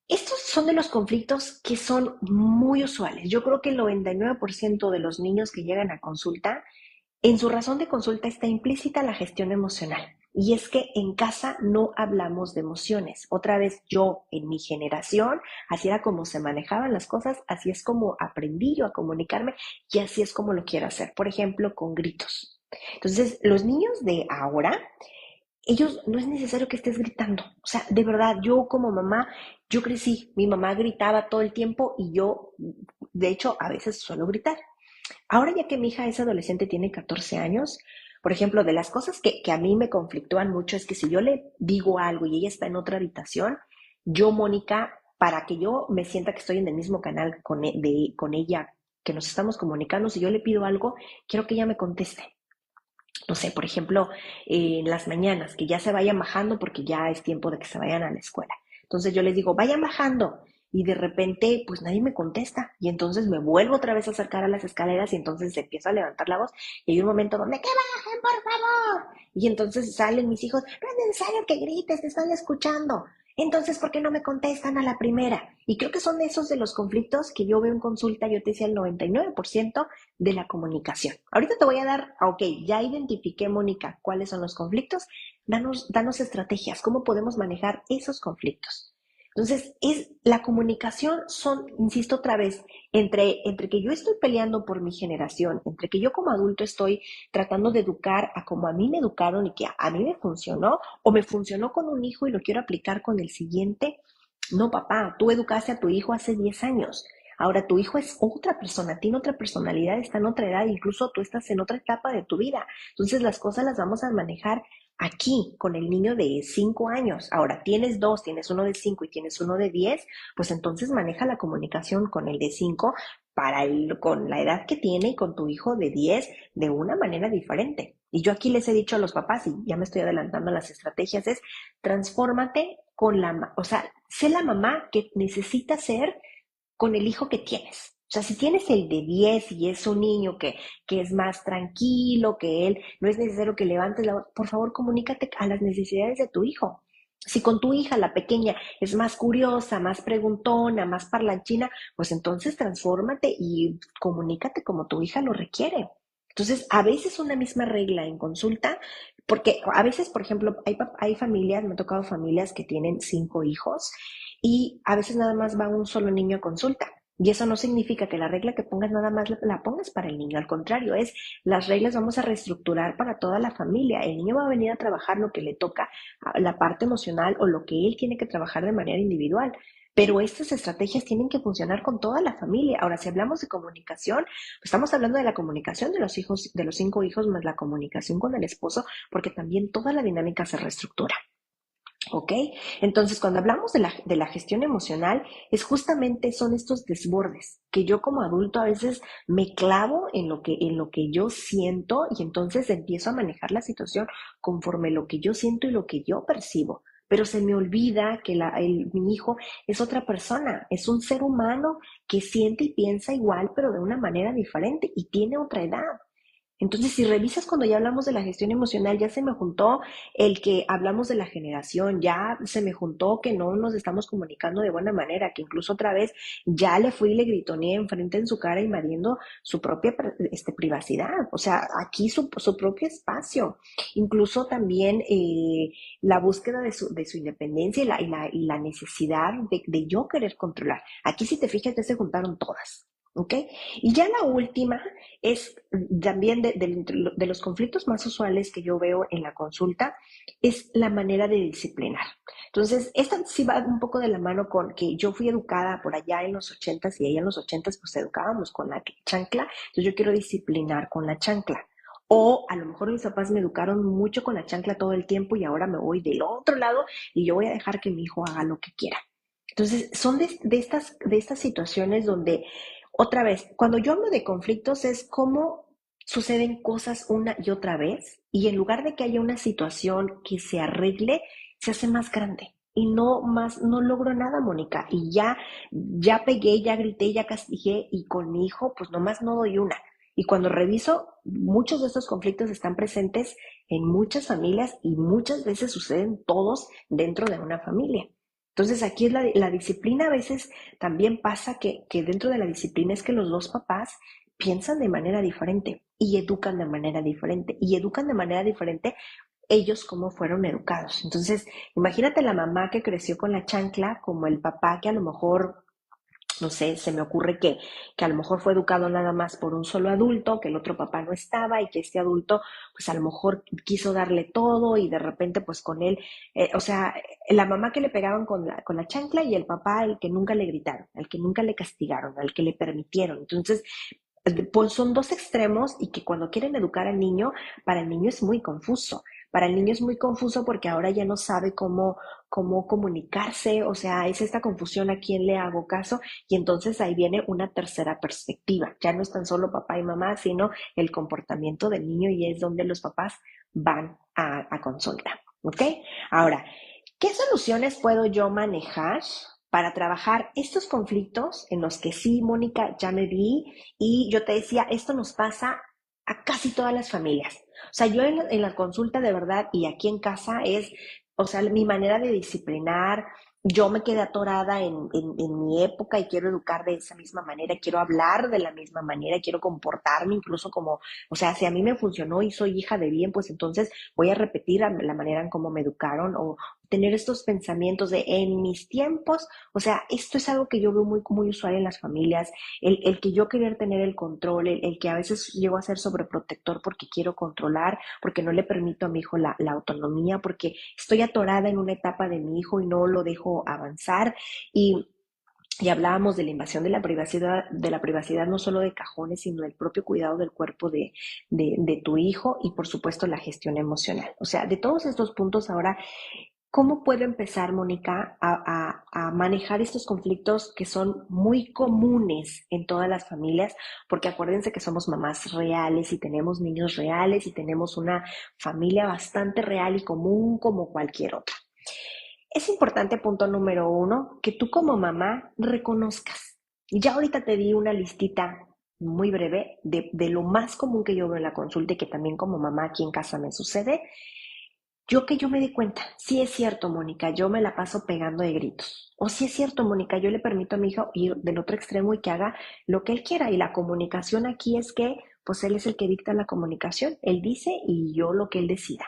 Estos son de los conflictos que son muy usuales. Yo creo que el 99% de los niños que llegan a consulta, en su razón de consulta está implícita la gestión emocional. Y es que en casa no hablamos de emociones. Otra vez, yo en mi generación, así era como se manejaban las cosas, así es como aprendí yo a comunicarme y así es como lo quiero hacer. Por ejemplo, con gritos. Entonces, los niños de ahora ellos no es necesario que estés gritando. O sea, de verdad, yo como mamá, yo crecí, mi mamá gritaba todo el tiempo y yo, de hecho, a veces suelo gritar. Ahora ya que mi hija es adolescente, tiene 14 años, por ejemplo, de las cosas que a mí me conflictúan mucho es que si yo le digo algo y ella está en otra habitación, yo, Mónica, para que yo me sienta que estoy en el mismo canal con ella, que nos estamos comunicando, si yo le pido algo, quiero que ella me conteste. No sé, por ejemplo, en las mañanas, que ya se vayan bajando porque ya es tiempo de que se vayan a la escuela. Entonces yo les digo, vayan bajando. Y de repente, pues nadie me contesta. Y entonces me vuelvo otra vez a acercar a las escaleras y entonces empiezo a levantar la voz. Y hay un momento donde, ¡que bajen, por favor! Y entonces salen mis hijos, no es necesario que grites, te están escuchando. Entonces, ¿por qué no me contestan a la primera? Y creo que son esos de los conflictos que yo veo en consulta, yo te decía el 99% de la comunicación. Ahorita te voy a dar, ok, ya identifiqué, Mónica, cuáles son los conflictos, danos estrategias, cómo podemos manejar esos conflictos. Entonces, es la comunicación son, insisto otra vez, entre que yo estoy peleando por mi generación, entre que yo como adulto estoy tratando de educar a como a mí me educaron y que a mí me funcionó, o me funcionó con un hijo y lo quiero aplicar con el siguiente. No, papá, tú educaste a tu hijo hace 10 años. Ahora tu hijo es otra persona, tiene otra personalidad, está en otra edad, incluso tú estás en otra etapa de tu vida. Entonces las cosas las vamos a manejar aquí con el niño de 5 años. Ahora tienes dos, tienes uno de 5 y tienes uno de 10, pues entonces maneja la comunicación con el de 5 con la edad que tiene y con tu hijo de 10 de una manera diferente. Y yo aquí les he dicho a los papás, y ya me estoy adelantando a las estrategias, es transfórmate con o sea, sé la mamá que necesita ser con el hijo que tienes. O sea, si tienes el de 10 y es un niño que es más tranquilo que él, no es necesario que levantes la voz, por favor comunícate a las necesidades de tu hijo. Si con tu hija, la pequeña, es más curiosa, más preguntona, más parlanchina, pues entonces transfórmate y comunícate como tu hija lo requiere. Entonces, a veces una misma regla en consulta, porque a veces, por ejemplo, hay familias, me ha tocado familias que tienen 5 hijos y a veces nada más va un solo niño a consulta. Y eso no significa que la regla que pongas nada más la pongas para el niño. Al contrario, es las reglas vamos a reestructurar para toda la familia. El niño va a venir a trabajar lo que le toca, la parte emocional o lo que él tiene que trabajar de manera individual. Pero estas estrategias tienen que funcionar con toda la familia. Ahora, si hablamos de comunicación, pues estamos hablando de la comunicación de los hijos, de los 5 hijos, más la comunicación con el esposo, porque también toda la dinámica se reestructura. ¿Ok? Entonces, cuando hablamos de la gestión emocional, es justamente son estos desbordes que yo como adulto a veces me clavo en lo que yo siento y entonces empiezo a manejar la situación conforme lo que yo siento y lo que yo percibo. Pero se me olvida que mi hijo es otra persona, es un ser humano que siente y piensa igual, pero de una manera diferente y tiene otra edad. Entonces, si revisas cuando ya hablamos de la gestión emocional, ya se me juntó el que hablamos de la generación, ya se me juntó que no nos estamos comunicando de buena manera, que incluso otra vez ya le fui y le gritoneé enfrente en su cara invadiendo su propia privacidad, o sea, aquí su propio espacio. Incluso también la búsqueda de su independencia y la necesidad de yo querer controlar. Aquí, si te fijas, ya se juntaron todas. ¿Ok? Y ya la última es también de los conflictos más usuales que yo veo en la consulta, es la manera de disciplinar. Entonces, esta sí va un poco de la mano con que yo fui educada por allá en los ochentas y allá en los ochentas pues educábamos con la chancla, entonces yo quiero disciplinar con la chancla. O a lo mejor mis papás me educaron mucho con la chancla todo el tiempo y ahora me voy del otro lado y yo voy a dejar que mi hijo haga lo que quiera. Entonces, son de estas situaciones donde, otra vez, cuando yo hablo de conflictos es cómo suceden cosas una y otra vez y en lugar de que haya una situación que se arregle, se hace más grande. Y no más, no logro nada, Mónica. Y ya pegué, ya grité, ya castigué y con mi hijo, pues nomás no doy una. Y cuando reviso, muchos de estos conflictos están presentes en muchas familias y muchas veces suceden todos dentro de una familia. Entonces aquí es la disciplina a veces también pasa que dentro de la disciplina es que los dos papás piensan de manera diferente y educan de manera diferente y educan de manera diferente ellos cómo fueron educados. Entonces, imagínate la mamá que creció con la chancla como el papá que a lo mejor no sé, se me ocurre que a lo mejor fue educado nada más por un solo adulto, que el otro papá no estaba y que este adulto pues a lo mejor quiso darle todo y de repente pues con él, o sea, la mamá que le pegaban con la chancla y el papá al que nunca le gritaron, al que nunca le castigaron, al que le permitieron. Entonces, pues son dos extremos y que cuando quieren educar al niño, para el niño es muy confuso. Para el niño es muy confuso porque ahora ya no sabe cómo comunicarse, o sea, es esta confusión a quién le hago caso y entonces ahí viene una tercera perspectiva. Ya no es tan solo papá y mamá, sino el comportamiento del niño y es donde los papás van a consulta. ¿Ok? Ahora, ¿qué soluciones puedo yo manejar para trabajar estos conflictos en los que sí, Mónica, ya me vi y yo te decía, esto nos pasa a casi todas las familias? O sea, yo en la consulta de verdad y aquí en casa es, o sea, mi manera de disciplinar, yo me quedé atorada en mi época y quiero educar de esa misma manera, quiero hablar de la misma manera, quiero comportarme incluso como, o sea, si a mí me funcionó y soy hija de bien, pues entonces voy a repetir la manera en cómo me educaron o tener estos pensamientos de en mis tiempos, o sea, esto es algo que yo veo muy usual en las familias, el que yo querer tener el control, el que a veces llego a ser sobreprotector porque quiero controlar, porque no le permito a mi hijo la autonomía, porque estoy atorada en una etapa de mi hijo y no lo dejo avanzar y hablábamos de la invasión de la privacidad no solo de cajones, sino del propio cuidado del cuerpo de tu hijo y por supuesto la gestión emocional. O sea, de todos estos puntos ahora, ¿cómo puedo empezar, Mónica, a manejar estos conflictos que son muy comunes en todas las familias? Porque acuérdense que somos mamás reales y tenemos niños reales y tenemos una familia bastante real y común como cualquier otra. Es importante, punto número uno, que tú como mamá reconozcas. Ya ahorita te di una listita muy breve de lo más común que yo veo en la consulta y que también como mamá aquí en casa me sucede. Yo me di cuenta, sí es cierto, Mónica, yo me la paso pegando de gritos. O sí es cierto, Mónica, yo le permito a mi hijo ir del otro extremo y que haga lo que él quiera. Y la comunicación aquí es que, pues él es el que dicta la comunicación. Él dice y yo lo que él decida.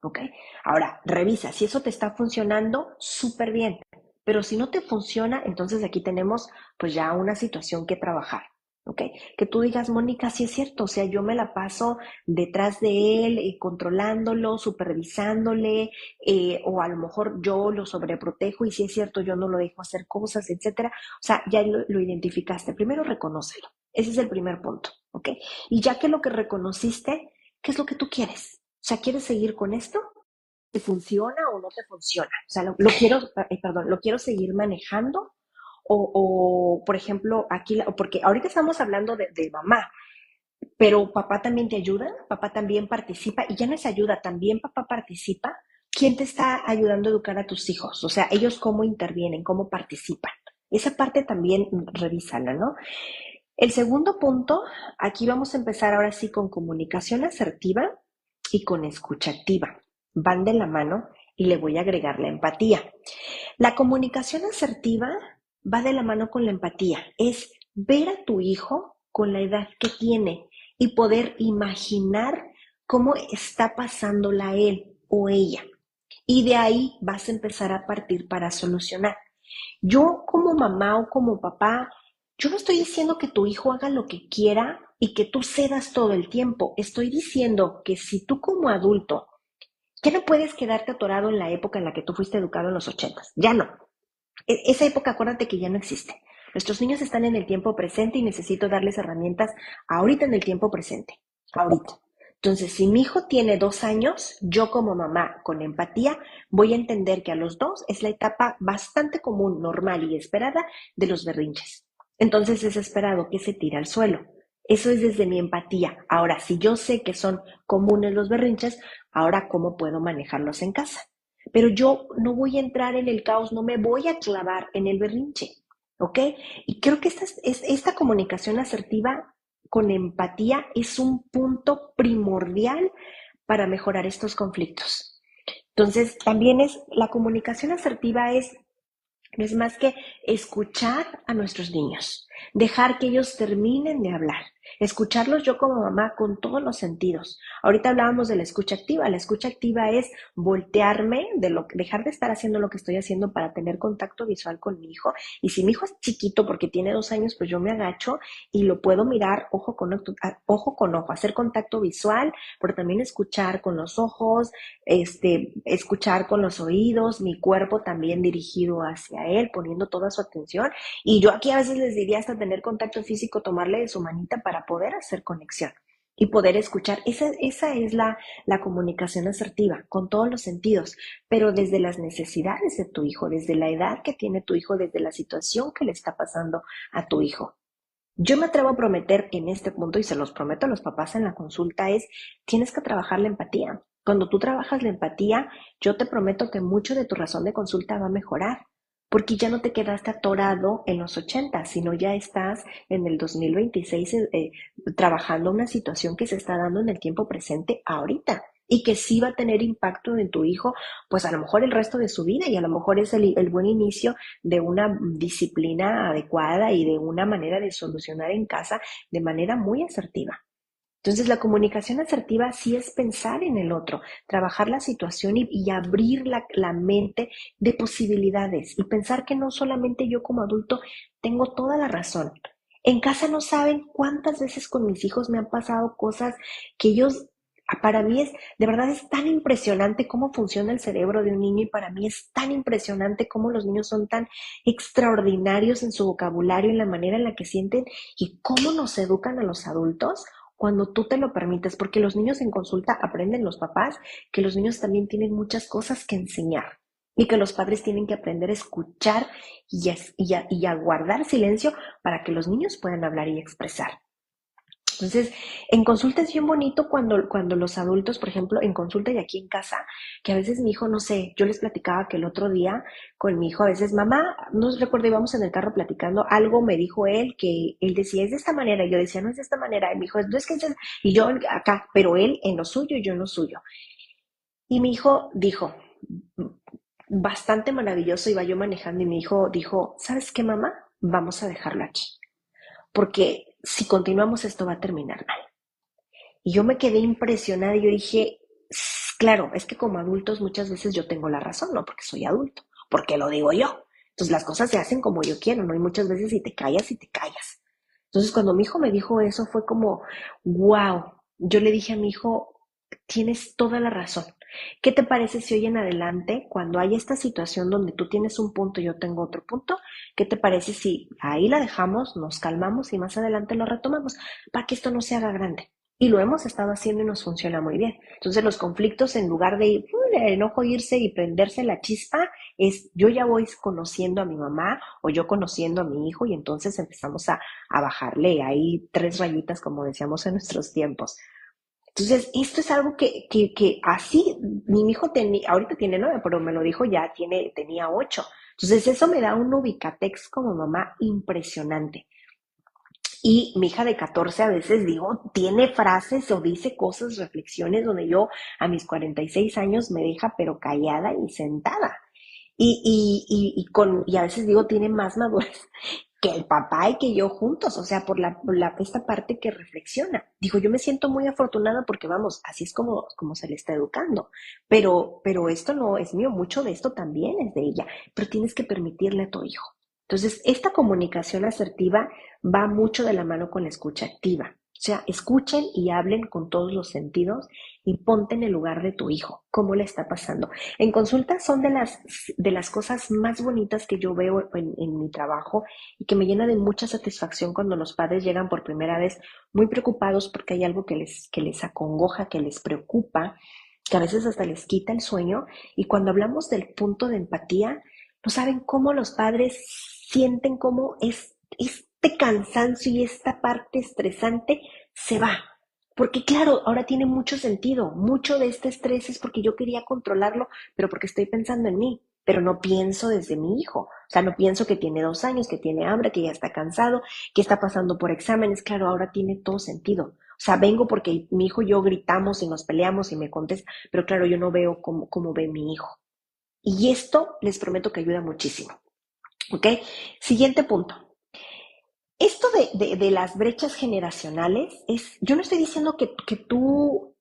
¿Ok? Ahora, revisa, si eso te está funcionando, súper bien. Pero si no te funciona, entonces aquí tenemos pues ya una situación que trabajar. ¿Ok? Que tú digas, Mónica, sí es cierto, o sea, yo me la paso detrás de él, controlándolo, supervisándole, o a lo mejor yo lo sobreprotejo y si es cierto, yo no lo dejo hacer cosas, etcétera. O sea, ya lo identificaste. Primero reconócelo. Ese es el primer punto, ¿ok? Y ya que lo que reconociste, ¿qué es lo que tú quieres? O sea, ¿quieres seguir con esto? ¿Te funciona o no te funciona? O sea, lo quiero, perdón, lo quiero seguir manejando por ejemplo, aquí, porque ahorita estamos hablando de mamá, pero papá también te ayuda, papá también participa y ya no es ayuda, también papá participa. ¿Quién te está ayudando a educar a tus hijos? O sea, ellos cómo intervienen, cómo participan. Esa parte también revísala, ¿no? El segundo punto, aquí vamos a empezar ahora sí con comunicación asertiva y con escucha activa. Van de la mano y le voy a agregar la empatía. La comunicación asertiva va de la mano con la empatía. Es ver a tu hijo con la edad que tiene y poder imaginar cómo está pasándola él o ella. Y de ahí vas a empezar a partir para solucionar. Yo como mamá o como papá, yo no estoy diciendo que tu hijo haga lo que quiera y que tú cedas todo el tiempo. Estoy diciendo que si tú como adulto ya no puedes quedarte atorado en la época en la que tú fuiste educado en los ochentas, ya no. Esa época, acuérdate que ya no existe. Nuestros niños están en el tiempo presente y necesito darles herramientas ahorita en el tiempo presente, ahorita. Entonces, si mi hijo tiene 2 años, yo como mamá, con empatía, voy a entender que a los 2 es la etapa bastante común, normal y esperada de los berrinches. Entonces es esperado que se tire al suelo. Eso es desde mi empatía. Ahora, si yo sé que son comunes los berrinches, ahora ¿cómo puedo manejarlos en casa? Pero yo no voy a entrar en el caos, no me voy a clavar en el berrinche, ¿ok? Y creo que esta comunicación asertiva con empatía es un punto primordial para mejorar estos conflictos. Entonces, también la comunicación asertiva no es más que escuchar a nuestros niños, dejar que ellos terminen de hablar, escucharlos yo como mamá con todos los sentidos. Ahorita hablábamos de la escucha activa. La escucha activa es voltearme, dejar de estar haciendo lo que estoy haciendo para tener contacto visual con mi hijo. Y si mi hijo es chiquito porque tiene 2 años, pues yo me agacho y lo puedo mirar ojo con ojo, hacer contacto visual, pero también escuchar con los ojos, escuchar con los oídos, mi cuerpo también dirigido hacia él, poniendo toda su atención. Y yo aquí a veces les diría hasta tener contacto físico, tomarle de su manita para poder hacer conexión y poder escuchar. Esa es la comunicación asertiva, con todos los sentidos, pero desde las necesidades de tu hijo, desde la edad que tiene tu hijo, desde la situación que le está pasando a tu hijo. Yo me atrevo a prometer que en este punto, y se los prometo a los papás en la consulta, tienes que trabajar la empatía. Cuando tú trabajas la empatía, yo te prometo que mucho de tu razón de consulta va a mejorar, porque ya no te quedaste atorado en los 80, sino ya estás en el 2026 trabajando una situación que se está dando en el tiempo presente ahorita y que sí va a tener impacto en tu hijo, pues a lo mejor el resto de su vida, y a lo mejor es el buen inicio de una disciplina adecuada y de una manera de solucionar en casa de manera muy asertiva. Entonces, la comunicación asertiva sí es pensar en el otro, trabajar la situación y abrir la mente de posibilidades y pensar que no solamente yo como adulto tengo toda la razón. En casa no saben cuántas veces con mis hijos me han pasado cosas que ellos, para mí de verdad es tan impresionante cómo funciona el cerebro de un niño, y para mí es tan impresionante cómo los niños son tan extraordinarios en su vocabulario, en la manera en la que sienten y cómo nos educan a los adultos cuando tú te lo permites, porque los niños en consulta aprenden, los papás, que los niños también tienen muchas cosas que enseñar y que los padres tienen que aprender a escuchar y a guardar silencio para que los niños puedan hablar y expresar. Entonces, en consulta es bien bonito cuando los adultos, por ejemplo, en consulta y aquí en casa, que a veces mi hijo, no sé, yo les platicaba que el otro día con mi hijo, a veces, mamá, no recuerdo, íbamos en el carro platicando, algo me dijo él que él decía, es de esta manera, y yo decía, no es de esta manera, y me dijo, no es que es, y yo acá, pero él en lo suyo y yo en lo suyo. Y mi hijo dijo, bastante maravilloso, iba yo manejando y mi hijo dijo, ¿sabes qué, mamá? Vamos a dejarlo aquí, porque si continuamos esto va a terminar mal. Y yo me quedé impresionada y yo dije, claro, es que como adultos muchas veces yo tengo la razón, no porque soy adulto, porque lo digo yo. Entonces las cosas se hacen como yo quiero, ¿no? Y muchas veces si te callas y te callas. Entonces cuando mi hijo me dijo eso fue como, wow. Yo le dije a mi hijo, tienes toda la razón. ¿Qué te parece si hoy en adelante, cuando hay esta situación donde tú tienes un punto y yo tengo otro punto, qué te parece si ahí la dejamos, nos calmamos y más adelante lo retomamos para que esto no se haga grande? Y lo hemos estado haciendo y nos funciona muy bien. Entonces los conflictos, en lugar de el enojo irse y prenderse la chispa, es yo ya voy conociendo a mi mamá o yo conociendo a mi hijo, y entonces empezamos a bajarle ahí 3 rayitas, como decíamos en nuestros tiempos. Entonces, esto es algo que así, mi hijo ahorita tiene 9, pero me lo dijo ya, tenía 8. Entonces, eso me da un ubicatex como mamá impresionante. Y mi hija de 14 a veces digo, tiene frases o dice cosas, reflexiones donde yo a mis 46 años me deja pero callada y sentada. Y a veces digo, tiene más madurez que el papá y que yo juntos, o sea, por esta parte que reflexiona. Digo, yo me siento muy afortunada porque vamos, así es como se le está educando. Pero esto no es mío, mucho de esto también es de ella, pero tienes que permitirle a tu hijo. Entonces, esta comunicación asertiva va mucho de la mano con la escucha activa. O sea, escuchen y hablen con todos los sentidos y ponte en el lugar de tu hijo, cómo le está pasando. En consulta son de las cosas más bonitas que yo veo en mi trabajo y que me llena de mucha satisfacción cuando los padres llegan por primera vez muy preocupados porque hay algo que les acongoja, que les preocupa, que a veces hasta les quita el sueño. Y cuando hablamos del punto de empatía, no saben cómo los padres sienten cómo este cansancio y esta parte estresante se va. Porque claro, ahora tiene mucho sentido. Mucho de este estrés es porque yo quería controlarlo, pero porque estoy pensando en mí, pero no pienso desde mi hijo. O sea, no pienso que tiene 2 años, que tiene hambre, que ya está cansado, que está pasando por exámenes. Claro, ahora tiene todo sentido. O sea, vengo porque mi hijo y yo gritamos y nos peleamos y me contesta, pero claro, yo no veo cómo ve mi hijo. Y esto les prometo que ayuda muchísimo. ¿Ok? Siguiente punto. Esto de las brechas generacionales yo no estoy diciendo que tú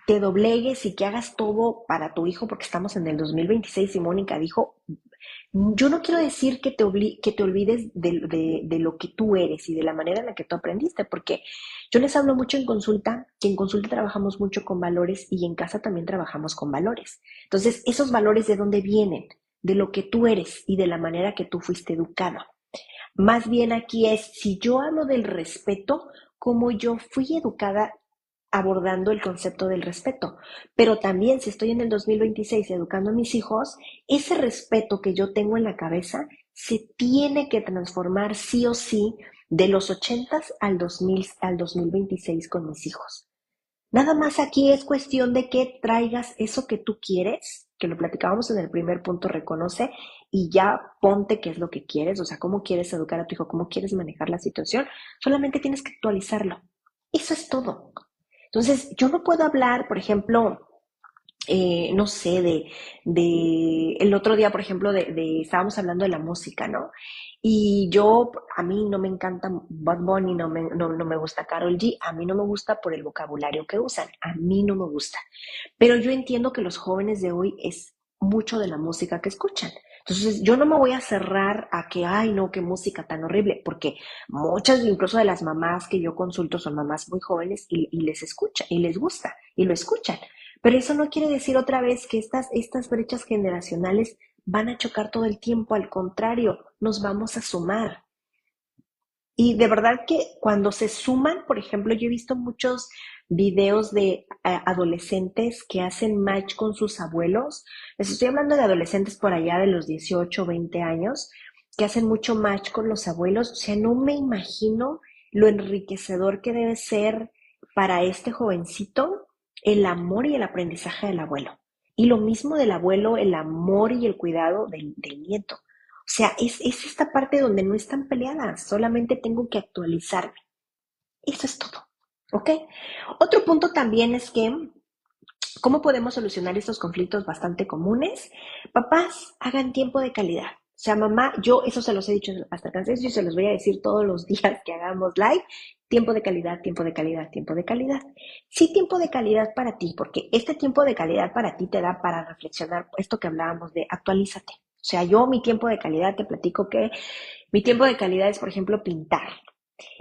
te doblegues y que hagas todo para tu hijo porque estamos en el 2026 y Mónica dijo, yo no quiero decir que te olvides de lo que tú eres y de la manera en la que tú aprendiste, porque yo les hablo mucho en consulta, que en consulta trabajamos mucho con valores y en casa también trabajamos con valores. Entonces, esos valores de dónde vienen, de lo que tú eres y de la manera que tú fuiste educado. Más bien aquí es, si yo hablo del respeto, como yo fui educada abordando el concepto del respeto. Pero también si estoy en el 2026 educando a mis hijos, ese respeto que yo tengo en la cabeza se tiene que transformar sí o sí de los 80 al 2026 con mis hijos. Nada más aquí es cuestión de que traigas eso que tú quieres, que lo platicábamos en el primer punto, reconoce y ya ponte qué es lo que quieres, o sea, cómo quieres educar a tu hijo, cómo quieres manejar la situación, solamente tienes que actualizarlo. Eso es todo. Entonces, yo no puedo hablar, por ejemplo, no sé, el otro día, por ejemplo, estábamos hablando de la música, ¿no? Y a mí no me encanta Bad Bunny, no me gusta Karol G, a mí no me gusta por el vocabulario que usan, a mí no me gusta. Pero yo entiendo que los jóvenes de hoy es mucho de la música que escuchan. Entonces, yo no me voy a cerrar a que, ay, no, qué música tan horrible, porque muchas, incluso de las mamás que yo consulto, son mamás muy jóvenes y les escucha, y les gusta, y lo escuchan. Pero eso no quiere decir otra vez que estas brechas generacionales van a chocar todo el tiempo, al contrario, nos vamos a sumar. Y de verdad que cuando se suman, por ejemplo, yo he visto muchos videos de adolescentes que hacen match con sus abuelos. Les estoy hablando de adolescentes por allá de los 18 o 20 años, que hacen mucho match con los abuelos. O sea, no me imagino lo enriquecedor que debe ser para este jovencito el amor y el aprendizaje del abuelo. Y lo mismo del abuelo, el amor y el cuidado del nieto. O sea, es esta parte donde no están peleadas, solamente tengo que actualizarme. Eso es todo. ¿Ok? Otro punto también es que, ¿cómo podemos solucionar estos conflictos bastante comunes? Papás, hagan tiempo de calidad. O sea, mamá, yo eso se los he dicho hasta cansancio y se los voy a decir todos los días que hagamos live. Tiempo de calidad, tiempo de calidad, tiempo de calidad. Sí, tiempo de calidad para ti, porque este tiempo de calidad para ti te da para reflexionar esto que hablábamos de actualízate. O sea, yo mi tiempo de calidad te platico que mi tiempo de calidad es, por ejemplo, pintar.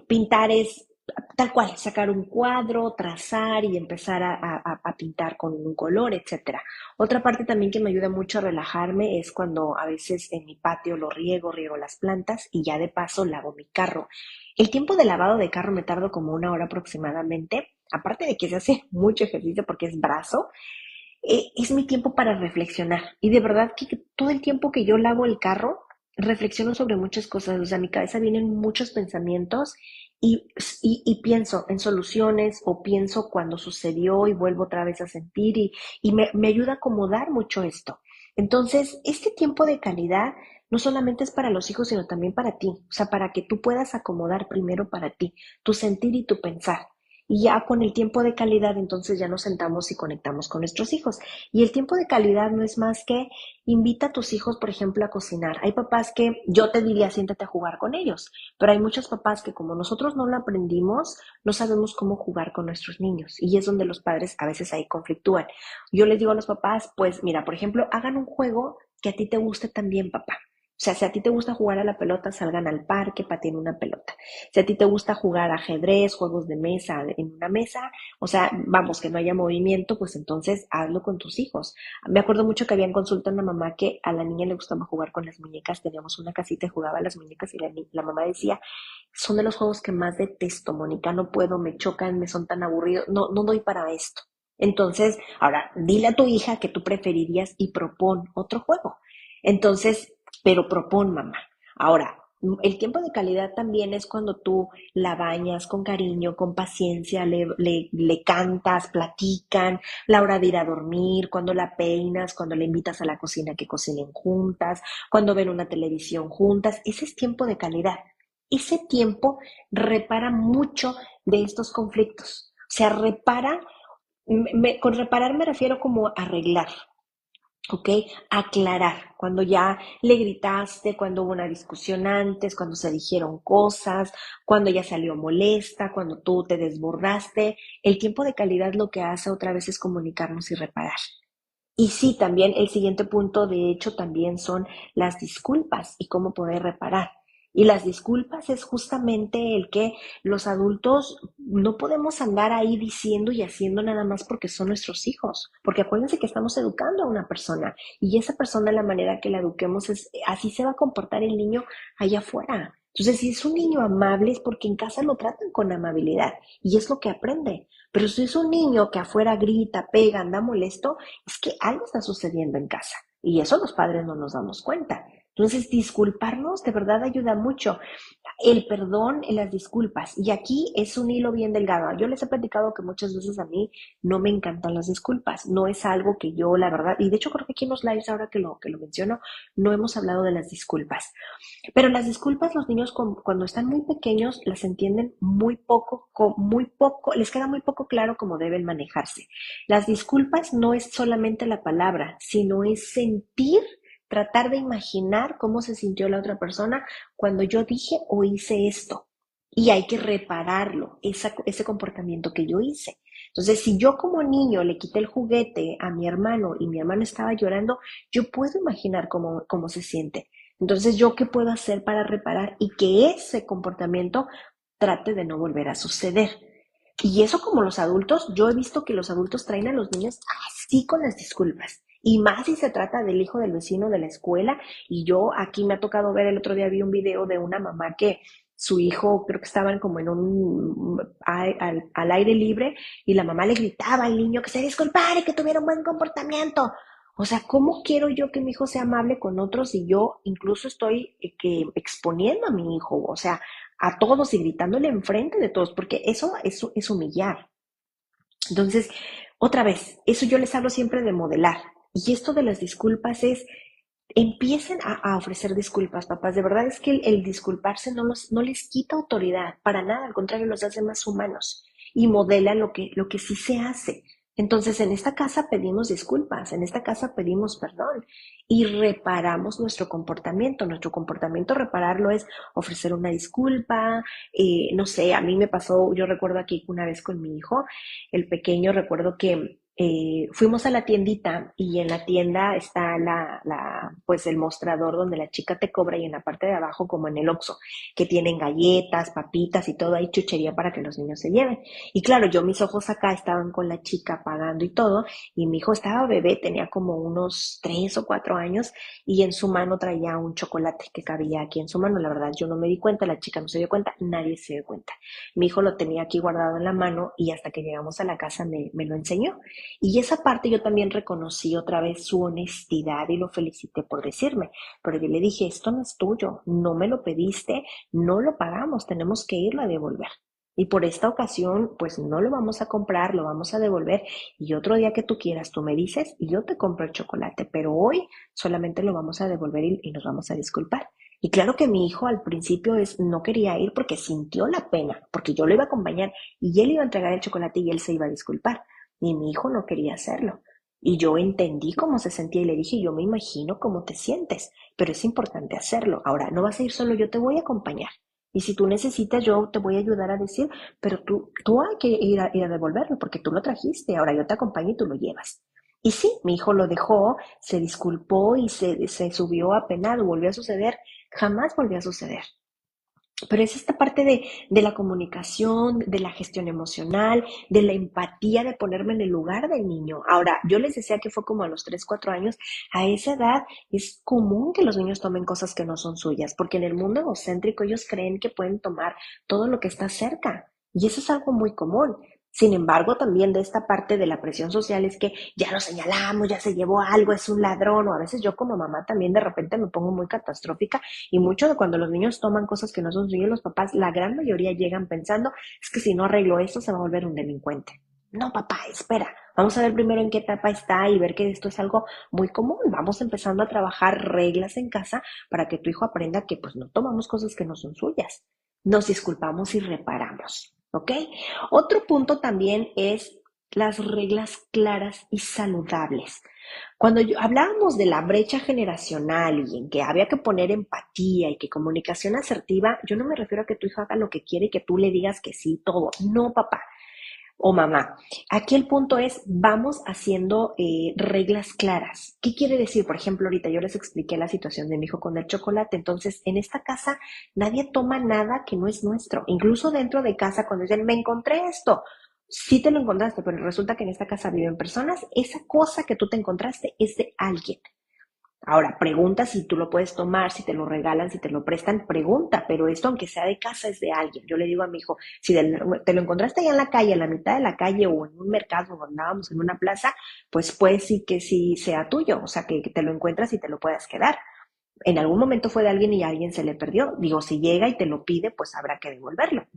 Pintar es tal cual, sacar un cuadro, trazar y empezar a pintar con un color, etcétera. Otra parte también que me ayuda mucho a relajarme es cuando a veces en mi patio riego las plantas y ya de paso lavo mi carro. El tiempo de lavado de carro me tardo como 1 hora aproximadamente, aparte de que se hace mucho ejercicio porque es brazo, es mi tiempo para reflexionar. Y de verdad que todo el tiempo que yo lavo el carro, reflexiono sobre muchas cosas. O sea, a mi cabeza vienen muchos pensamientos y pienso en soluciones o pienso cuando sucedió y vuelvo otra vez a sentir y me ayuda a acomodar mucho esto. Entonces, este tiempo de calidad no solamente es para los hijos, sino también para ti. O sea, para que tú puedas acomodar primero para ti, tu sentir y tu pensar. Y ya con el tiempo de calidad, entonces ya nos sentamos y conectamos con nuestros hijos. Y el tiempo de calidad no es más que invita a tus hijos, por ejemplo, a cocinar. Hay papás que yo te diría, siéntate a jugar con ellos, pero hay muchos papás que como nosotros no lo aprendimos, no sabemos cómo jugar con nuestros niños. Y es donde los padres a veces ahí conflictúan. Yo les digo a los papás, pues mira, por ejemplo, hagan un juego que a ti te guste también, papá. O sea, si a ti te gusta jugar a la pelota, salgan al parque, pateen una pelota. Si a ti te gusta jugar ajedrez, juegos de mesa en una mesa, o sea, vamos, que no haya movimiento, pues entonces hazlo con tus hijos. Me acuerdo mucho que había en consulta una mamá que a la niña le gustaba jugar con las muñecas, teníamos una casita y jugaba a las muñecas y la mamá decía, son de los juegos que más detesto, Mónica, no puedo, me chocan, me son tan aburridos, no, no doy para esto. Entonces, ahora, dile a tu hija que tú preferirías y propon otro juego. Entonces, pero propon, mamá. Ahora, el tiempo de calidad también es cuando tú la bañas con cariño, con paciencia, le cantas, platican, la hora de ir a dormir, cuando la peinas, cuando le invitas a la cocina que cocinen juntas, cuando ven una televisión juntas. Ese es tiempo de calidad. Ese tiempo repara mucho de estos conflictos. O sea, repara, con reparar me refiero como a arreglar, ¿ok? Aclarar, cuando ya le gritaste, cuando hubo una discusión antes, cuando se dijeron cosas, cuando ya salió molesta, cuando tú te desbordaste. El tiempo de calidad lo que hace otra vez es comunicarnos y reparar. Y sí, también el siguiente punto, de hecho, también son las disculpas y cómo poder reparar. Y las disculpas es justamente el que los adultos no podemos andar ahí diciendo y haciendo nada más porque son nuestros hijos. Porque acuérdense que estamos educando a una persona y esa persona, la manera que la eduquemos es así se va a comportar el niño allá afuera. Entonces, si es un niño amable es porque en casa lo tratan con amabilidad y es lo que aprende. Pero si es un niño que afuera grita, pega, anda molesto, es que algo está sucediendo en casa y eso los padres no nos damos cuenta. Entonces, disculparnos de verdad ayuda mucho. El perdón y las disculpas. Y aquí es un hilo bien delgado. Yo les he platicado que muchas veces a mí no me encantan las disculpas. No es algo que yo, la verdad, y de hecho creo que aquí en los lives, ahora que lo menciono, no hemos hablado de las disculpas. Pero las disculpas los niños cuando están muy pequeños las entienden muy poco, les queda muy poco claro cómo deben manejarse. Las disculpas no es solamente la palabra, sino es sentir, tratar de imaginar cómo se sintió la otra persona cuando yo dije o hice esto. Y hay que repararlo, ese comportamiento que yo hice. Entonces, si yo como niño le quité el juguete a mi hermano y mi hermano estaba llorando, yo puedo imaginar cómo se siente. Entonces, ¿yo qué puedo hacer para reparar y que ese comportamiento trate de no volver a suceder? Y eso como los adultos, yo he visto que los adultos traen a los niños así con las disculpas. Y más si se trata del hijo del vecino de la escuela. Y yo aquí me ha tocado ver, el otro día vi un video de una mamá que su hijo, creo que estaban como en al aire libre y la mamá le gritaba al niño que se disculpara y que tuviera un buen comportamiento. O sea, ¿cómo quiero yo que mi hijo sea amable con otros y yo incluso estoy exponiendo a mi hijo? O sea, a todos y gritándole enfrente de todos, porque eso es humillar. Entonces, otra vez, eso yo les hablo siempre de modelar. Y esto de las disculpas es, empiecen a ofrecer disculpas, papás. De verdad es que el disculparse no les quita autoridad, para nada, al contrario, los hace más humanos y modelan lo que sí se hace. Entonces, en esta casa pedimos disculpas, en esta casa pedimos perdón y reparamos nuestro comportamiento. Nuestro comportamiento, repararlo es ofrecer una disculpa. No sé, a mí me pasó, yo recuerdo aquí una vez con mi hijo, el pequeño, recuerdo que fuimos a la tiendita y en la tienda está pues el mostrador donde la chica te cobra y en la parte de abajo, como en el Oxxo, que tienen galletas, papitas y todo ahí, chuchería para que los niños se lleven. Y claro, yo mis ojos acá estaban con la chica pagando y todo, y mi hijo estaba bebé, tenía como unos 3 o 4 años, y en su mano traía un chocolate que cabía aquí en su mano. La verdad, yo no me di cuenta, la chica no se dio cuenta, nadie se dio cuenta. Mi hijo lo tenía aquí guardado en la mano y hasta que llegamos a la casa me lo enseñó. Y esa parte yo también reconocí otra vez su honestidad y lo felicité por decirme. Pero yo le dije, esto no es tuyo, no me lo pediste, no lo pagamos, tenemos que irlo a devolver. Y por esta ocasión, pues no lo vamos a comprar, lo vamos a devolver y otro día que tú quieras, tú me dices y yo te compro el chocolate, pero hoy solamente lo vamos a devolver y nos vamos a disculpar. Y claro que mi hijo al principio no quería ir porque sintió la pena, porque yo lo iba a acompañar y él iba a entregar el chocolate y él se iba a disculpar. Y mi hijo no quería hacerlo. Y yo entendí cómo se sentía y le dije, yo me imagino cómo te sientes, pero es importante hacerlo. Ahora, no vas a ir solo, yo te voy a acompañar. Y si tú necesitas, yo te voy a ayudar a decir, pero tú hay que ir a devolverlo porque tú lo trajiste. Ahora yo te acompaño y tú lo llevas. Y sí, mi hijo lo dejó, se disculpó y se subió apenado. Volvió a suceder, jamás volvió a suceder. Pero es esta parte de la comunicación, de la gestión emocional, de la empatía, de ponerme en el lugar del niño. Ahora, yo les decía que fue como a los 3 4 años. A esa edad es común que los niños tomen cosas que no son suyas, porque en el mundo egocéntrico ellos creen que pueden tomar todo lo que está cerca. Y eso es algo muy común. Sin embargo, también de esta parte de la presión social es que ya lo señalamos, ya se llevó algo, es un ladrón, o a veces yo como mamá también de repente me pongo muy catastrófica y mucho de cuando los niños toman cosas que no son suyas, los papás, la gran mayoría llegan pensando, es que si no arreglo esto se va a volver un delincuente. No, papá, espera. Vamos a ver primero en qué etapa está y ver que esto es algo muy común. Vamos empezando a trabajar reglas en casa para que tu hijo aprenda que pues no tomamos cosas que no son suyas. Nos disculpamos y reparamos. ¿Ok? Otro punto también es las reglas claras y saludables. Cuando hablábamos de la brecha generacional y en que había que poner empatía y que comunicación asertiva, yo no me refiero a que tu hijo haga lo que quiere y que tú le digas que sí, todo. No, papá o mamá. Aquí el punto es, vamos haciendo reglas claras. ¿Qué quiere decir? Por ejemplo, ahorita yo les expliqué la situación de mi hijo con el chocolate. Entonces, en esta casa nadie toma nada que no es nuestro. Incluso dentro de casa, cuando dicen, me encontré esto. Sí te lo encontraste, pero resulta que en esta casa viven personas. Esa cosa que tú te encontraste es de alguien. Ahora, pregunta si tú lo puedes tomar, si te lo regalan, si te lo prestan, pregunta, pero esto aunque sea de casa es de alguien. Yo le digo a mi hijo, si te lo encontraste allá en la calle, en la mitad de la calle o en un mercado o andábamos en una plaza, pues sí que sí sea tuyo, o sea, que te lo encuentras y te lo puedas quedar. En algún momento fue de alguien y a alguien se le perdió. Digo, si llega y te lo pide, pues habrá que devolverlo.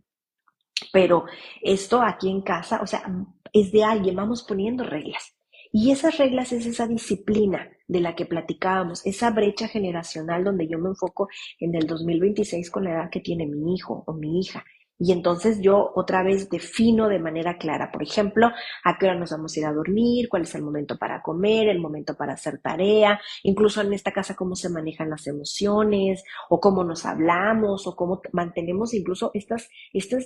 Pero esto aquí en casa, o sea, es de alguien, vamos poniendo reglas. Y esas reglas es esa disciplina de la que platicábamos, esa brecha generacional donde yo me enfoco en el 2026 con la edad que tiene mi hijo o mi hija. Y entonces yo otra vez defino de manera clara, por ejemplo, a qué hora nos vamos a ir a dormir, cuál es el momento para comer, el momento para hacer tarea, incluso en esta casa cómo se manejan las emociones o cómo nos hablamos o cómo mantenemos incluso estas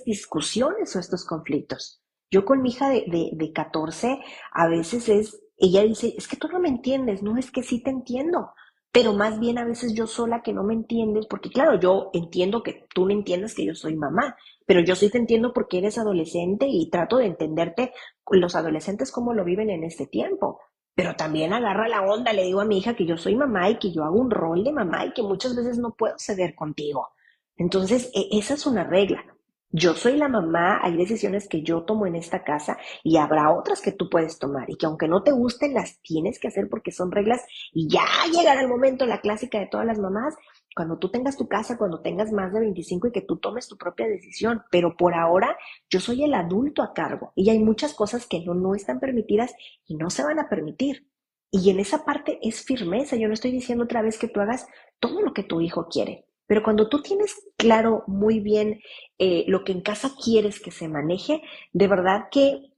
discusiones o estos conflictos. Yo con mi hija de 14, a veces ella dice, es que tú no me entiendes, no es que sí te entiendo, pero más bien a veces yo sola que no me entiendes, porque claro, yo entiendo que tú no entiendes que yo soy mamá, pero yo sí te entiendo porque eres adolescente y trato de entenderte los adolescentes cómo lo viven en este tiempo. Pero también agarra la onda, le digo a mi hija que yo soy mamá y que yo hago un rol de mamá y que muchas veces no puedo ceder contigo. Entonces, esa es una regla. Yo soy la mamá, hay decisiones que yo tomo en esta casa y habrá otras que tú puedes tomar y que aunque no te gusten, las tienes que hacer porque son reglas y ya llegará el momento, la clásica de todas las mamás, cuando tú tengas tu casa, cuando tengas más de 25 y que tú tomes tu propia decisión. Pero por ahora yo soy el adulto a cargo y hay muchas cosas que no están permitidas y no se van a permitir. Y en esa parte es firmeza. Yo no estoy diciendo otra vez que tú hagas todo lo que tu hijo quiere. Pero cuando tú tienes claro muy bien lo que en casa quieres que se maneje, de verdad que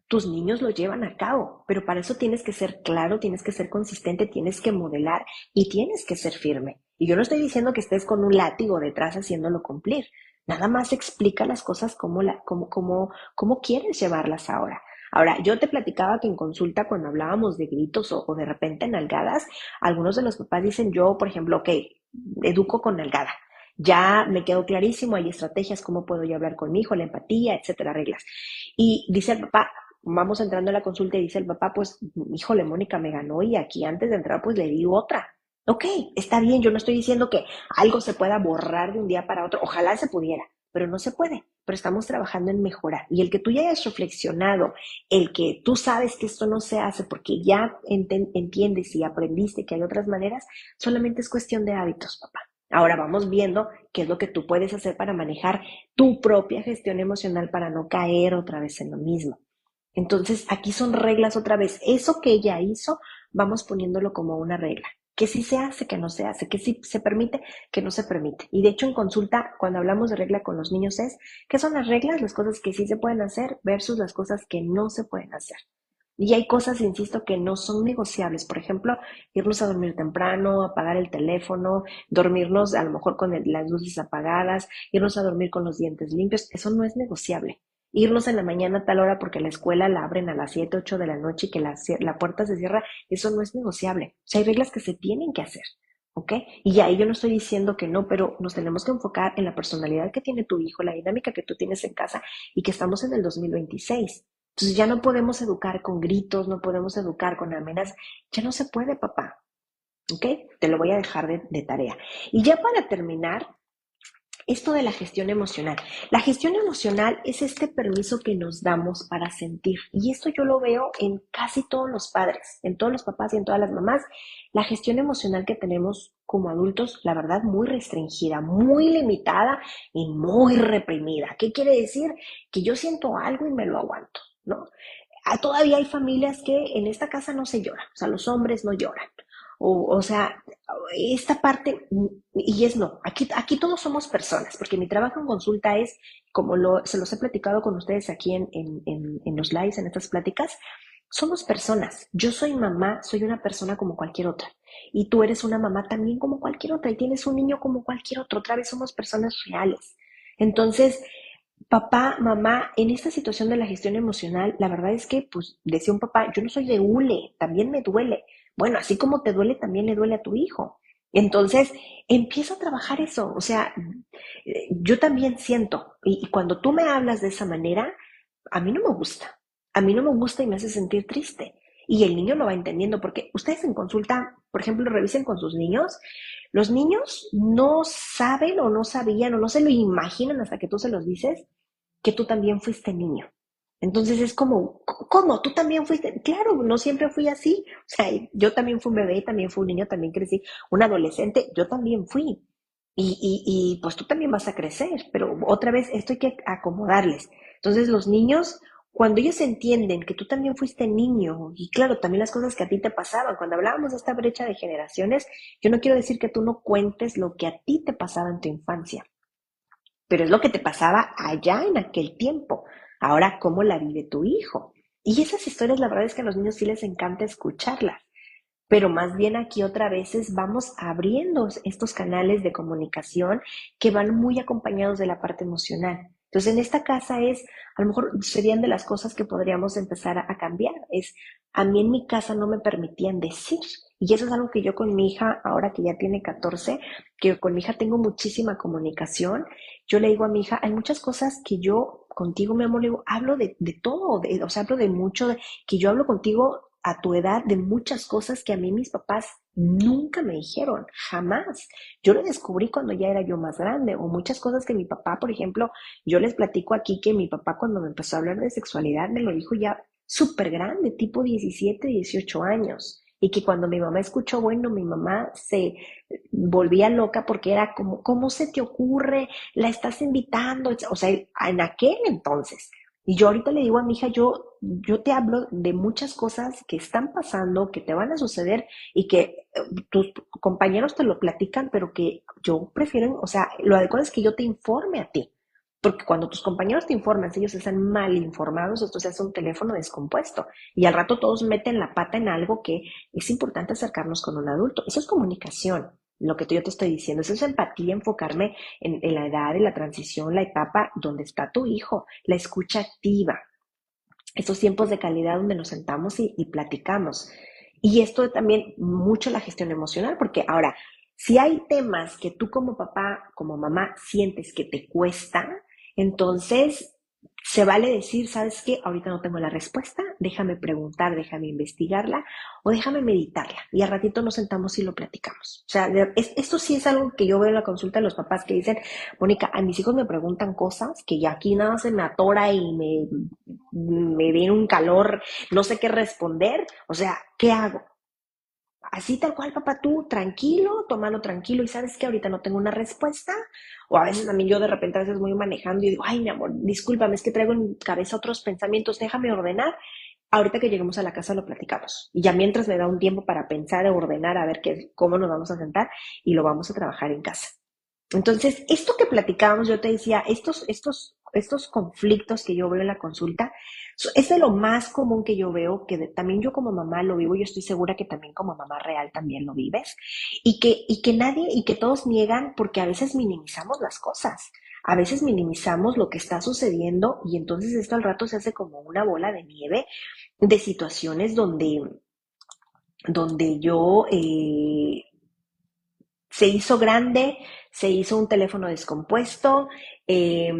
tus niños lo llevan a cabo, pero para eso tienes que ser claro, tienes que ser consistente, tienes que modelar y tienes que ser firme. Y yo no estoy diciendo que estés con un látigo detrás haciéndolo cumplir. Nada más explica las cosas cómo quieres llevarlas ahora. Ahora, yo te platicaba que en consulta cuando hablábamos de gritos o de repente nalgadas, algunos de los papás dicen yo, por ejemplo, ok, educo con nalgada. Ya me quedó clarísimo, hay estrategias, cómo puedo yo hablar con mi hijo, la empatía, etcétera, reglas. Y dice el papá, vamos entrando a la consulta y dice el papá, pues, híjole, Mónica me ganó y aquí antes de entrar pues le di otra. Ok, está bien, yo no estoy diciendo que algo se pueda borrar de un día para otro, ojalá se pudiera, pero no se puede, pero estamos trabajando en mejorar. Y el que tú ya hayas reflexionado, el que tú sabes que esto no se hace porque ya entiendes y aprendiste que hay otras maneras, solamente es cuestión de hábitos, papá. Ahora vamos viendo qué es lo que tú puedes hacer para manejar tu propia gestión emocional para no caer otra vez en lo mismo. Entonces, aquí son reglas otra vez. Eso que ella hizo, vamos poniéndolo como una regla. Que sí se hace, que no se hace, que sí se permite, que no se permite. Y de hecho, en consulta, cuando hablamos de regla con los niños es, ¿qué son las reglas? Las cosas que sí se pueden hacer versus las cosas que no se pueden hacer. Y hay cosas, insisto, que no son negociables. Por ejemplo, irnos a dormir temprano, apagar el teléfono, dormirnos a lo mejor con las luces apagadas, irnos a dormir con los dientes limpios. Eso no es negociable. Irnos en la mañana a tal hora porque la escuela la abren a las 7, 8 de la noche y que la puerta se cierra, eso no es negociable. O sea, hay reglas que se tienen que hacer. ¿Ok? Y ahí yo no estoy diciendo que no, pero nos tenemos que enfocar en la personalidad que tiene tu hijo, la dinámica que tú tienes en casa y que estamos en el 2026. Entonces ya no podemos educar con gritos, no podemos educar con amenazas. Ya no se puede, papá. ¿Ok? Te lo voy a dejar de tarea. Y ya para terminar, esto de la gestión emocional. La gestión emocional es este permiso que nos damos para sentir. Y esto yo lo veo en casi todos los padres, en todos los papás y en todas las mamás. La gestión emocional que tenemos como adultos, la verdad, muy restringida, muy limitada y muy reprimida. ¿Qué quiere decir? Que yo siento algo y me lo aguanto, ¿no? Todavía hay familias que en esta casa no se llora, o sea, los hombres no lloran. O sea, esta parte, y es no, aquí todos somos personas, porque mi trabajo en consulta es, como se los he platicado con ustedes aquí en los lives, en estas pláticas, somos personas. Yo soy mamá, soy una persona como cualquier otra. Y tú eres una mamá también como cualquier otra, y tienes un niño como cualquier otro. Otra vez somos personas reales. Entonces, papá, mamá, en esta situación de la gestión emocional, la verdad es que, pues, decía un papá, yo no soy de hule, también me duele. Bueno, así como te duele, también le duele a tu hijo. Entonces, empieza a trabajar eso. O sea, yo también siento, y cuando tú me hablas de esa manera, a mí no me gusta. A mí no me gusta y me hace sentir triste. Y el niño lo va entendiendo, porque ustedes en consulta, por ejemplo, revisen con sus niños. Los niños no saben o no sabían o no se lo imaginan hasta que tú se los dices que tú también fuiste niño. Entonces es como, ¿cómo? ¿Tú también fuiste? Claro, no siempre fui así. O sea, yo también fui un bebé, también fui un niño, también crecí. Un adolescente, yo también fui. Y pues tú también vas a crecer, pero otra vez esto hay que acomodarles. Entonces los niños, cuando ellos entienden que tú también fuiste niño, y claro, también las cosas que a ti te pasaban, cuando hablábamos de esta brecha de generaciones, yo no quiero decir que tú no cuentes lo que a ti te pasaba en tu infancia, pero es lo que te pasaba allá en aquel tiempo. Ahora, ¿cómo la vive tu hijo? Y esas historias, la verdad es que a los niños sí les encanta escucharlas, pero más bien aquí otra vez vamos abriendo estos canales de comunicación que van muy acompañados de la parte emocional. Entonces, en esta casa a lo mejor serían de las cosas que podríamos empezar a cambiar. A mí en mi casa no me permitían decir. Y eso es algo que yo con mi hija, ahora que ya tiene 14, que con mi hija tengo muchísima comunicación. Yo le digo a mi hija, hay muchas cosas que yo contigo, mi amor, le digo, hablo de todo, o sea, hablo de mucho, que yo hablo contigo a tu edad de muchas cosas que a mí mis papás nunca me dijeron, jamás. Yo lo descubrí cuando ya era yo más grande, o muchas cosas que mi papá, por ejemplo, yo les platico aquí que mi papá cuando me empezó a hablar de sexualidad me lo dijo ya súper grande, tipo 17, 18 años. Y que cuando mi mamá escuchó, bueno, mi mamá se volvía loca porque era como, ¿cómo se te ocurre? La estás invitando. O sea, en aquel entonces. Y yo ahorita le digo a mi hija, yo te hablo de muchas cosas que están pasando, que te van a suceder y que tus compañeros te lo platican, pero que yo prefiero, o sea, lo adecuado es que yo te informe a ti. Porque cuando tus compañeros te informan, si ellos están mal informados, esto se hace un teléfono descompuesto. Y al rato todos meten la pata en algo que es importante acercarnos con un adulto. Eso es comunicación, lo que yo te estoy diciendo. Eso es empatía, enfocarme en la edad, en la transición, la etapa donde está tu hijo, la escucha activa, estos tiempos de calidad donde nos sentamos y platicamos. Y esto también mucho la gestión emocional, porque ahora, si hay temas que tú como papá, como mamá, sientes que te cuestan, entonces se vale decir, ¿sabes qué? Ahorita no tengo la respuesta, déjame preguntar, déjame investigarla o déjame meditarla. Y al ratito nos sentamos y lo platicamos. O sea, esto sí es algo que yo veo en la consulta de los papás que dicen, Mónica, a mis hijos me preguntan cosas que ya aquí nada se me atora y me viene un calor, no sé qué responder. O sea, ¿qué hago? así tal cual, papá, tú tranquilo, tómalo tranquilo y sabes que ahorita no tengo una respuesta. O a veces también yo de repente a veces voy manejando y digo, ay, mi amor, discúlpame, es que traigo en mi cabeza otros pensamientos, déjame ordenar. Ahorita que lleguemos a la casa lo platicamos. Y ya mientras me da un tiempo para pensar, ordenar, a ver qué, cómo nos vamos a sentar y lo vamos a trabajar en casa. Entonces, esto que platicábamos, yo te decía, estos conflictos que yo veo en la consulta, es de lo más común que yo veo, que también yo como mamá lo vivo, y estoy segura que también como mamá real también lo vives, y que nadie, y que todos niegan porque a veces minimizamos las cosas, a veces minimizamos lo que está sucediendo y entonces esto al rato se hace como una bola de nieve de situaciones donde yo se hizo grande, se hizo un teléfono descompuesto eh,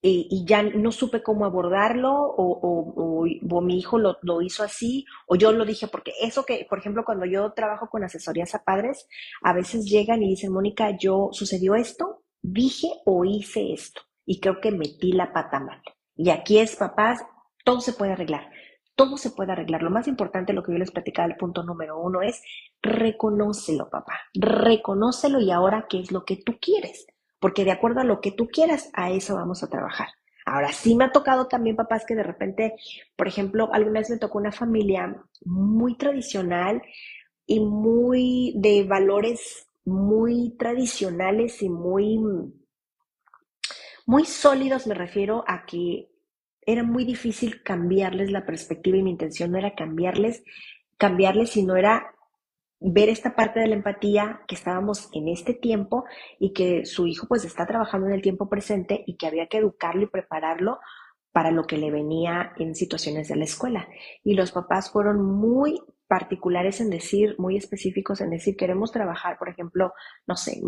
y ya no supe cómo abordarlo o mi hijo lo hizo así o yo lo dije porque eso que, por ejemplo, cuando yo trabajo con asesorías a padres, a veces llegan y dicen, Mónica, yo sucedió esto, dije o hice esto y creo que metí la pata mal. Y aquí es, papás, todo se puede arreglar. Todo se puede arreglar. Lo más importante, lo que yo les platicaba, el punto número uno es reconócelo, papá, reconócelo y ahora qué es lo que tú quieres, porque de acuerdo a lo que tú quieras, a eso vamos a trabajar. Ahora sí me ha tocado también papás que de repente, por ejemplo, alguna vez me tocó una familia muy tradicional y muy de valores muy tradicionales y muy sólidos, me refiero a que era muy difícil cambiarles la perspectiva y mi intención no era cambiarles, sino era ver esta parte de la empatía que estábamos en este tiempo y que su hijo pues está trabajando en el tiempo presente y que había que educarlo y prepararlo para lo que le venía en situaciones de la escuela. Y los papás fueron muy particulares en decir, muy específicos en decir, queremos trabajar, por ejemplo, no sé,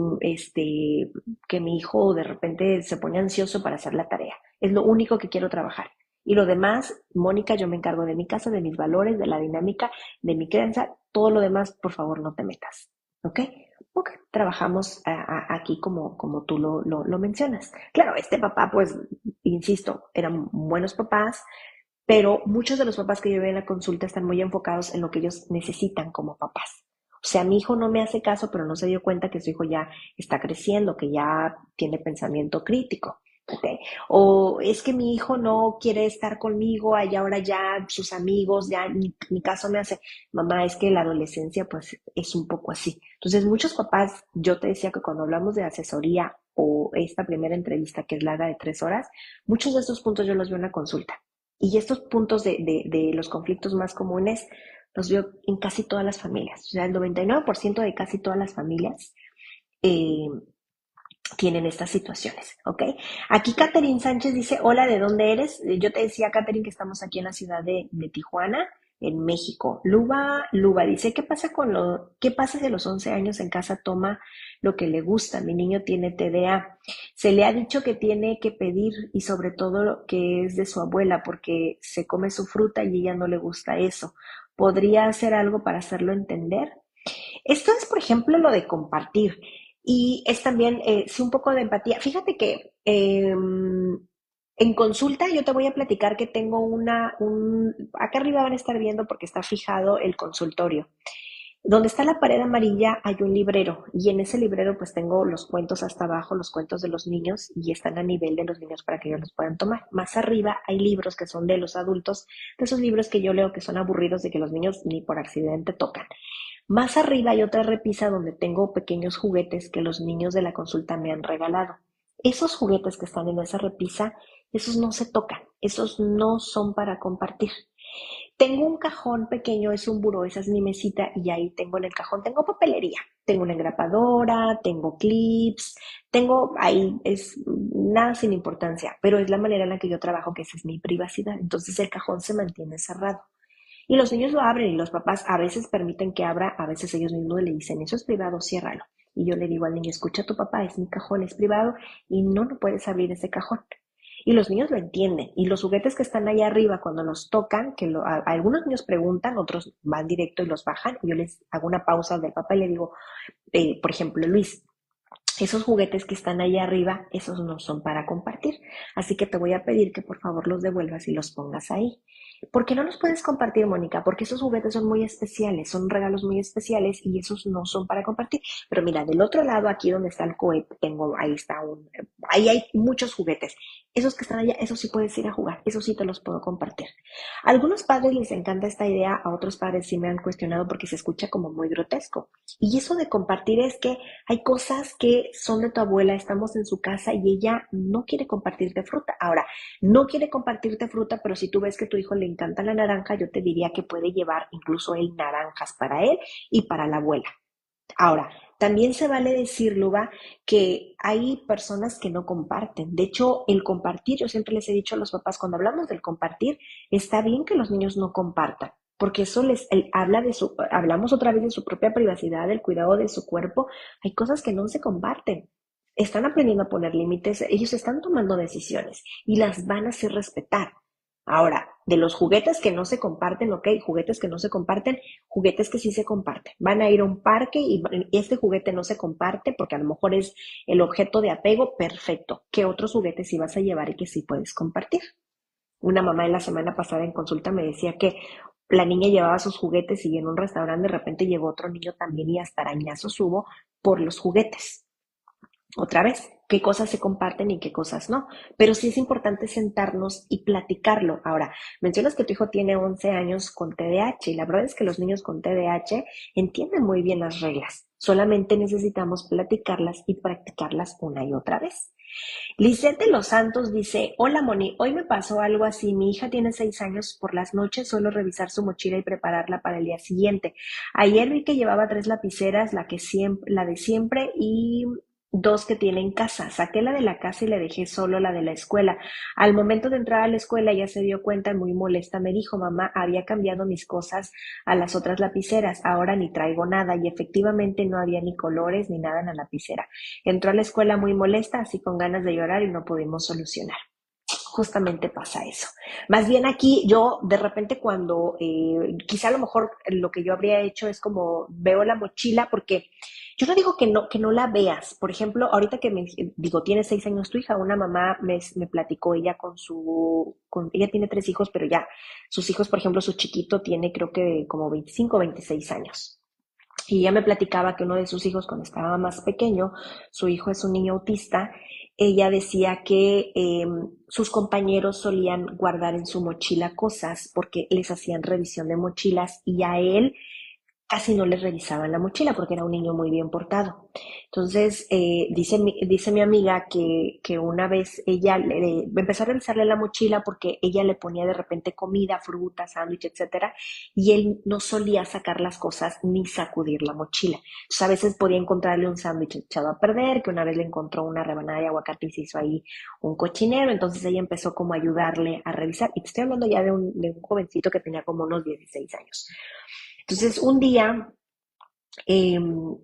que mi hijo de repente se pone ansioso para hacer la tarea. Es lo único que quiero trabajar. Y lo demás, Mónica, yo me encargo de mi casa, de mis valores, de la dinámica, de mi crianza. Todo lo demás, por favor, no te metas. ¿Ok? Ok, trabajamos aquí como tú lo mencionas. Claro, este papá, pues, insisto, eran buenos papás, pero muchos de los papás que yo veo en la consulta están muy enfocados en lo que ellos necesitan como papás. O sea, mi hijo no me hace caso, pero no se dio cuenta que su hijo ya está creciendo, que ya tiene pensamiento crítico. ¿Okay? O es que mi hijo no quiere estar conmigo, y ahora ya sus amigos, ya ni caso me hace. Mamá, es que la adolescencia pues es un poco así. Entonces, muchos papás, yo te decía que cuando hablamos de asesoría o esta primera entrevista que es larga de 3 horas, muchos de estos puntos yo los veo en la consulta. Y estos puntos de los conflictos más comunes los veo en casi todas las familias. O sea, el 99% de casi todas las familias eh, tienen estas situaciones, ¿ok? Aquí Catherine Sánchez dice, hola, ¿de dónde eres? Yo te decía, Catherine, que estamos aquí en la ciudad de Tijuana, en México. Luba dice, qué pasa si a los 11 años en casa toma lo que le gusta? Mi niño tiene TDA. Se le ha dicho que tiene que pedir y sobre todo lo que es de su abuela porque se come su fruta y ella no le gusta eso. ¿Podría hacer algo para hacerlo entender? Esto es, por ejemplo, lo de compartir y es también, sí, un poco de empatía. Fíjate que en consulta yo te voy a platicar que tengo acá arriba van a estar viendo porque está fijado el consultorio. Donde está la pared amarilla hay un librero y en ese librero pues tengo los cuentos hasta abajo, los cuentos de los niños y están a nivel de los niños para que ellos los puedan tomar. Más arriba hay libros que son de los adultos, de esos libros que yo leo que son aburridos y que los niños ni por accidente tocan. Más arriba hay otra repisa donde tengo pequeños juguetes que los niños de la consulta me han regalado. Esos juguetes que están en esa repisa, esos no se tocan, esos no son para compartir. Tengo un cajón pequeño, es un buró, esa es mi mesita y ahí tengo en el cajón, tengo papelería, tengo una engrapadora, tengo clips, tengo ahí, es nada sin importancia, pero es la manera en la que yo trabajo, que esa es mi privacidad. Entonces el cajón se mantiene cerrado. Y los niños lo abren y los papás a veces permiten que abra, a veces ellos mismos le dicen, eso es privado, ciérralo. Y yo le digo al niño, escucha a tu papá, es mi cajón, es privado y no puedes abrir ese cajón. Y los niños lo entienden. Y los juguetes que están ahí arriba, cuando los tocan, algunos niños preguntan, otros van directo y los bajan. Y yo les hago una pausa del papá y le digo, por ejemplo, Luis, esos juguetes que están ahí arriba, esos no son para compartir. Así que te voy a pedir que por favor los devuelvas y los pongas ahí. ¿Por qué no los puedes compartir, Mónica? Porque esos juguetes son muy especiales, son regalos muy especiales y esos no son para compartir. Pero mira, del otro lado, aquí donde está el cohete, ahí hay muchos juguetes. Esos que están allá, esos sí puedes ir a jugar, esos sí te los puedo compartir. A algunos padres les encanta esta idea, a otros padres sí me han cuestionado porque se escucha como muy grotesco. Y eso de compartir es que hay cosas que son de tu abuela, estamos en su casa y ella no quiere compartirte fruta. Ahora, no quiere compartirte fruta, pero si tú ves que a tu hijo le encanta la naranja, yo te diría que puede llevar incluso él naranjas para él y para la abuela. Ahora, también se vale decir, Luba, que hay personas que no comparten. De hecho, el compartir, yo siempre les he dicho a los papás, cuando hablamos del compartir, está bien que los niños no compartan, porque eso hablamos otra vez de su propia privacidad, del cuidado de su cuerpo. Hay cosas que no se comparten. Están aprendiendo a poner límites, ellos están tomando decisiones y las van a hacer respetar. Ahora, de los juguetes que no se comparten, ok, juguetes que no se comparten, juguetes que sí se comparten. Van a ir a un parque y este juguete no se comparte porque a lo mejor es el objeto de apego, perfecto. ¿Qué otros juguetes sí vas a llevar y que sí puedes compartir? Una mamá en la semana pasada en consulta me decía que la niña llevaba sus juguetes y en un restaurante de repente llegó otro niño también y hasta arañazos hubo por los juguetes. Otra vez, qué cosas se comparten y qué cosas no. Pero sí es importante sentarnos y platicarlo. Ahora, mencionas que tu hijo tiene 11 años con TDAH y la verdad es que los niños con TDAH entienden muy bien las reglas. Solamente necesitamos platicarlas y practicarlas una y otra vez. Lisette de los Santos dice, hola Moni, hoy me pasó algo así. Mi hija tiene 6 años, por las noches suelo revisar su mochila y prepararla para el día siguiente. Ayer vi que llevaba 3 lapiceras, la de siempre y dos que tiene en casa. Saqué la de la casa y le dejé solo la de la escuela. Al momento de entrar a la escuela ya se dio cuenta, muy molesta, me dijo, mamá, había cambiado mis cosas a las otras lapiceras, ahora ni traigo nada y efectivamente no había ni colores ni nada en la lapicera. Entró a la escuela muy molesta, así con ganas de llorar y no pudimos solucionar. Justamente pasa eso. Más bien aquí yo de repente cuando quizá a lo mejor lo que yo habría hecho es como veo la mochila porque yo no digo que no la veas. Por ejemplo, ahorita que me digo, tiene 6 años tu hija, una mamá me platicó ella ella tiene 3 hijos, pero ya sus hijos, por ejemplo, su chiquito tiene creo que como 25 o 26 años. Y ella me platicaba que uno de sus hijos, cuando estaba más pequeño, su hijo es un niño autista, ella decía que sus compañeros solían guardar en su mochila cosas porque les hacían revisión de mochilas y a él casi no le revisaban la mochila porque era un niño muy bien portado. Entonces, dice mi amiga que una vez ella empezó a revisarle la mochila porque ella le ponía de repente comida, fruta, sándwich, etcétera, y él no solía sacar las cosas ni sacudir la mochila. Entonces, a veces podía encontrarle un sándwich echado a perder, que una vez le encontró una rebanada de aguacate y se hizo ahí un cochinero, entonces ella empezó como a ayudarle a revisar, y te estoy hablando ya de un jovencito que tenía como unos 16 años. Entonces, un día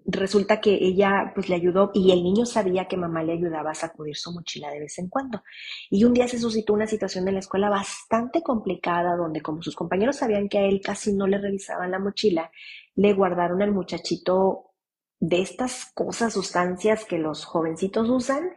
resulta que ella pues le ayudó y el niño sabía que mamá le ayudaba a sacudir su mochila de vez en cuando. Y un día se suscitó una situación en la escuela bastante complicada donde como sus compañeros sabían que a él casi no le revisaban la mochila, le guardaron al muchachito de estas cosas, sustancias que los jovencitos usan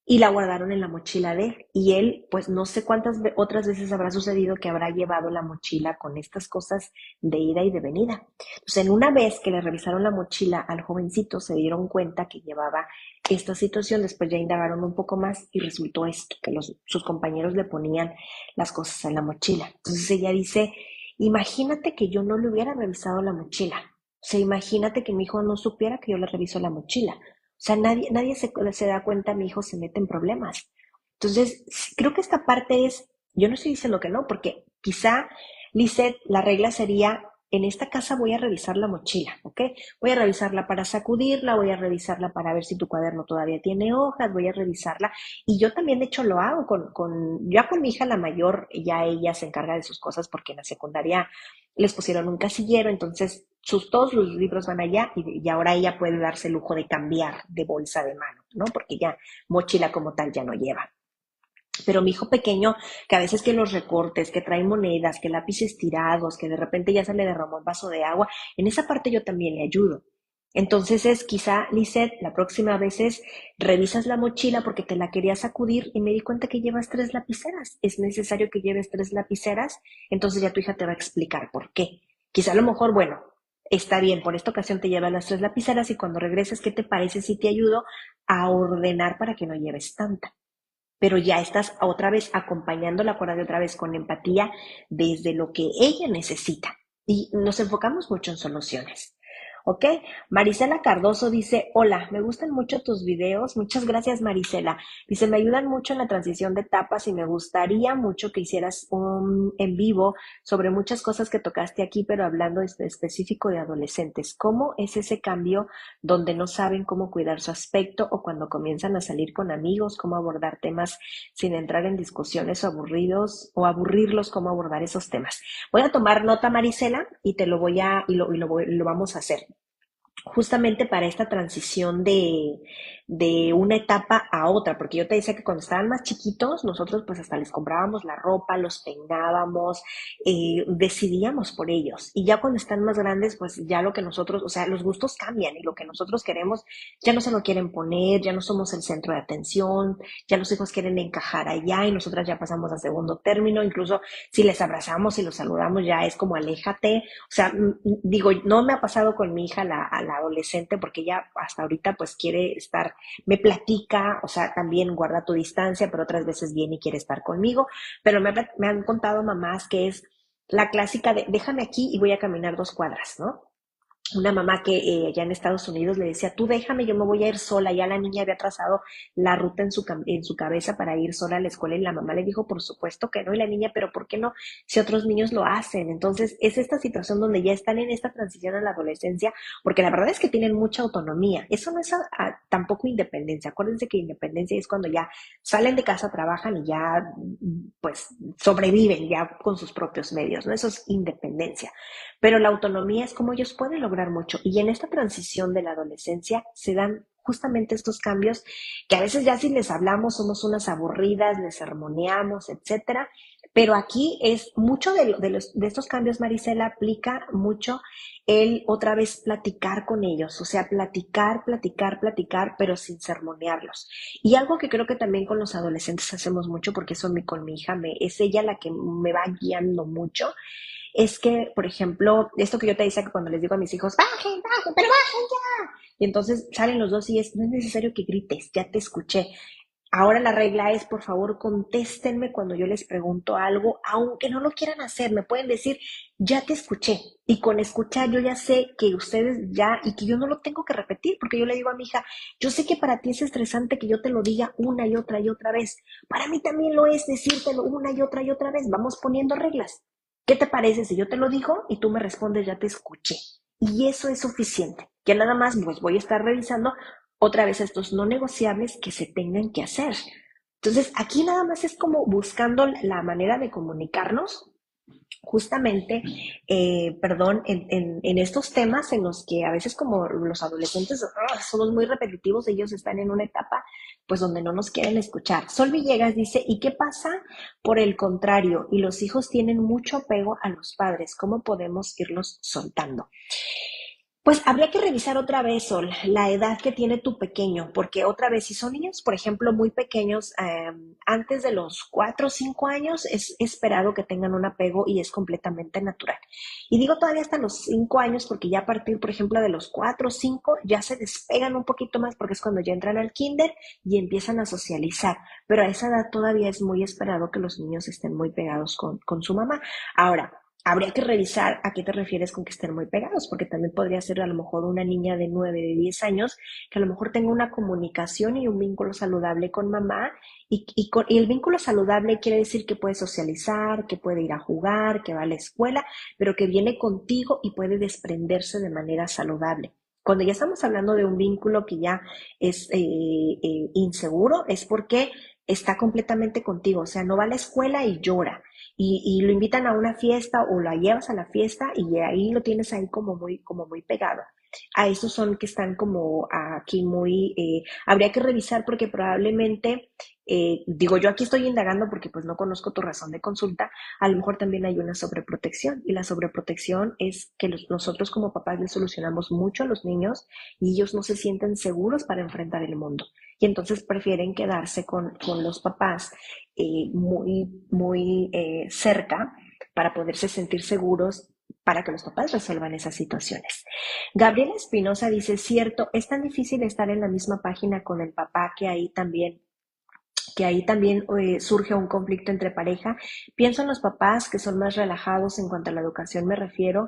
y la guardaron en la mochila de él. Y él, pues no sé cuántas otras veces habrá sucedido que habrá llevado la mochila con estas cosas de ida y de venida. Entonces, en una vez que le revisaron la mochila al jovencito, se dieron cuenta que llevaba esta situación, después ya indagaron un poco más y resultó esto, que sus compañeros le ponían las cosas en la mochila. Entonces ella dice, imagínate que yo no le hubiera revisado la mochila. O sea, imagínate que mi hijo no supiera que yo le reviso la mochila. O sea, nadie se da cuenta, mi hijo se mete en problemas. Entonces, creo que esta parte es, yo no estoy diciendo que no, porque quizá, Lisette, la regla sería, en esta casa voy a revisar la mochila, ¿ok? Voy a revisarla para sacudirla, voy a revisarla para ver si tu cuaderno todavía tiene hojas, voy a revisarla. Y yo también, de hecho, lo hago ya con mi hija la mayor, ya ella se encarga de sus cosas porque en la secundaria les pusieron un casillero, entonces todos los libros van allá y ahora ella puede darse el lujo de cambiar de bolsa de mano, ¿no? Porque ya mochila como tal ya no lleva. Pero mi hijo pequeño, que a veces que los recortes, que trae monedas, que lápices tirados, que de repente ya se le derramó un vaso de agua, en esa parte yo también le ayudo. Entonces es quizá, Lisette, la próxima vez es revisas la mochila porque te la quería sacudir y me di cuenta que llevas 3 lapiceras. Es necesario que lleves 3 lapiceras, entonces ya tu hija te va a explicar por qué. Quizá a lo mejor, bueno, está bien, por esta ocasión te llevas las 3 lapiceras y cuando regreses, ¿qué te parece si te ayudo a ordenar para que no lleves tanta? Pero ya estás otra vez acompañándola, acuérdate otra vez con empatía desde lo que ella necesita. Y nos enfocamos mucho en soluciones. ¿Ok? Marisela Cardoso dice, hola, me gustan mucho tus videos. Muchas gracias, Marisela. Dice, me ayudan mucho en la transición de etapas y me gustaría mucho que hicieras un en vivo sobre muchas cosas que tocaste aquí, pero hablando específico de adolescentes. ¿Cómo es ese cambio donde no saben cómo cuidar su aspecto o cuando comienzan a salir con amigos, cómo abordar temas sin entrar en discusiones o aburridos o aburrirlos, cómo abordar esos temas? Voy a tomar nota, Marisela, y te lo voy a, lo vamos a hacer justamente para esta transición de una etapa a otra, porque yo te decía que cuando estaban más chiquitos, nosotros pues hasta les comprábamos la ropa, los peinábamos, decidíamos por ellos. Y ya cuando están más grandes, pues ya lo que nosotros, o sea, los gustos cambian y lo que nosotros queremos ya no se lo quieren poner, ya no somos el centro de atención, ya los hijos quieren encajar allá y nosotras ya pasamos a segundo término, incluso si les abrazamos y los saludamos ya es como aléjate, o sea, digo, no me ha pasado con mi hija a la adolescente porque ella hasta ahorita pues quiere estar, me platica, o sea, también guarda tu distancia, pero otras veces viene y quiere estar conmigo, pero me han contado mamás que es la clásica de déjame aquí y voy a caminar 2 cuadras, ¿no? Una mamá que allá en Estados Unidos le decía, tú déjame, yo me voy a ir sola. Ya la niña había trazado la ruta en su cabeza para ir sola a la escuela y la mamá le dijo, por supuesto que no. Y la niña, pero ¿por qué no? Si otros niños lo hacen. Entonces, es esta situación donde ya están en esta transición a la adolescencia, porque la verdad es que tienen mucha autonomía. Eso no es tampoco independencia. Acuérdense que independencia es cuando ya salen de casa, trabajan y ya, pues, sobreviven ya con sus propios medios, ¿no? Eso es independencia. Pero la autonomía es como ellos pueden lograr mucho. Y en esta transición de la adolescencia se dan justamente estos cambios que a veces ya si les hablamos somos unas aburridas, les sermoneamos, etcétera. Pero aquí es mucho de estos cambios, Marisela, aplica mucho el otra vez platicar con ellos, o sea, platicar, platicar, platicar, pero sin sermonearlos. Y algo que creo que también con los adolescentes hacemos mucho, porque eso con mi hija es ella la que me va guiando mucho, es que, por ejemplo, esto que yo te decía que cuando les digo a mis hijos, bajen, bajen, pero bajen ya. Y entonces salen los dos y no es necesario que grites, ya te escuché. Ahora la regla es, por favor, contéstenme cuando yo les pregunto algo, aunque no lo quieran hacer, me pueden decir, ya te escuché. Y con escuchar yo ya sé que ustedes ya, y que yo no lo tengo que repetir, porque yo le digo a mi hija, yo sé que para ti es estresante que yo te lo diga una y otra vez. Para mí también lo es decírtelo una y otra vez. Vamos poniendo reglas. ¿Qué te parece si yo te lo digo y tú me respondes, ya te escuché? Y eso es suficiente. Ya nada más pues voy a estar revisando otra vez estos no negociables que se tengan que hacer. Entonces, aquí nada más es como buscando la manera de comunicarnos justamente, perdón, en estos temas en los que a veces como los adolescentes somos muy repetitivos, ellos están en una etapa pues donde no nos quieren escuchar. Sol Villegas dice, ¿y qué pasa por el contrario? Y los hijos tienen mucho apego a los padres, ¿cómo podemos irlos soltando? Pues habría que revisar otra vez, Sol, la edad que tiene tu pequeño, porque otra vez, si son niños, por ejemplo, muy pequeños, antes de los 4 o 5 años, es esperado que tengan un apego y es completamente natural. Y digo todavía hasta los 5 años, porque ya a partir, por ejemplo, de los 4 o 5, ya se despegan un poquito más, porque es cuando ya entran al kinder y empiezan a socializar. Pero a esa edad todavía es muy esperado que los niños estén muy pegados con su mamá. Ahora, habría que revisar a qué te refieres con que estén muy pegados, porque también podría ser a lo mejor una niña de 9, de 10 años, que a lo mejor tenga una comunicación y un vínculo saludable con mamá, y el vínculo saludable quiere decir que puede socializar, que puede ir a jugar, que va a la escuela, pero que viene contigo y puede desprenderse de manera saludable. Cuando ya estamos hablando de un vínculo que ya es inseguro, es porque está completamente contigo, o sea, no va a la escuela y llora y lo invitan a una fiesta o la llevas a la fiesta y ahí lo tienes ahí como muy pegado. a esos son que están como aquí muy, habría que revisar porque probablemente, digo yo aquí estoy indagando porque pues no conozco tu razón de consulta, a lo mejor también hay una sobreprotección y la sobreprotección es que nosotros como papás les solucionamos mucho a los niños y ellos no se sienten seguros para enfrentar el mundo y entonces prefieren quedarse con los papás muy cerca para poderse sentir seguros para que los papás resuelvan esas situaciones. Gabriela Espinosa dice, cierto, es tan difícil estar en la misma página con el papá que ahí también surge un conflicto entre pareja. Pienso en los papás que son más relajados en cuanto a la educación me refiero,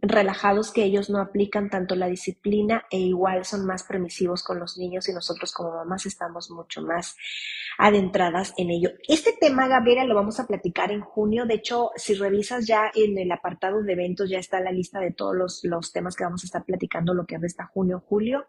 relajados que ellos no aplican tanto la disciplina e igual son más permisivos con los niños y nosotros como mamás estamos mucho más adentradas en ello. Este tema, Gabriela, lo vamos a platicar en junio. De hecho, si revisas ya en el apartado de eventos, ya está la lista de todos los temas que vamos a estar platicando, lo que resta junio, julio,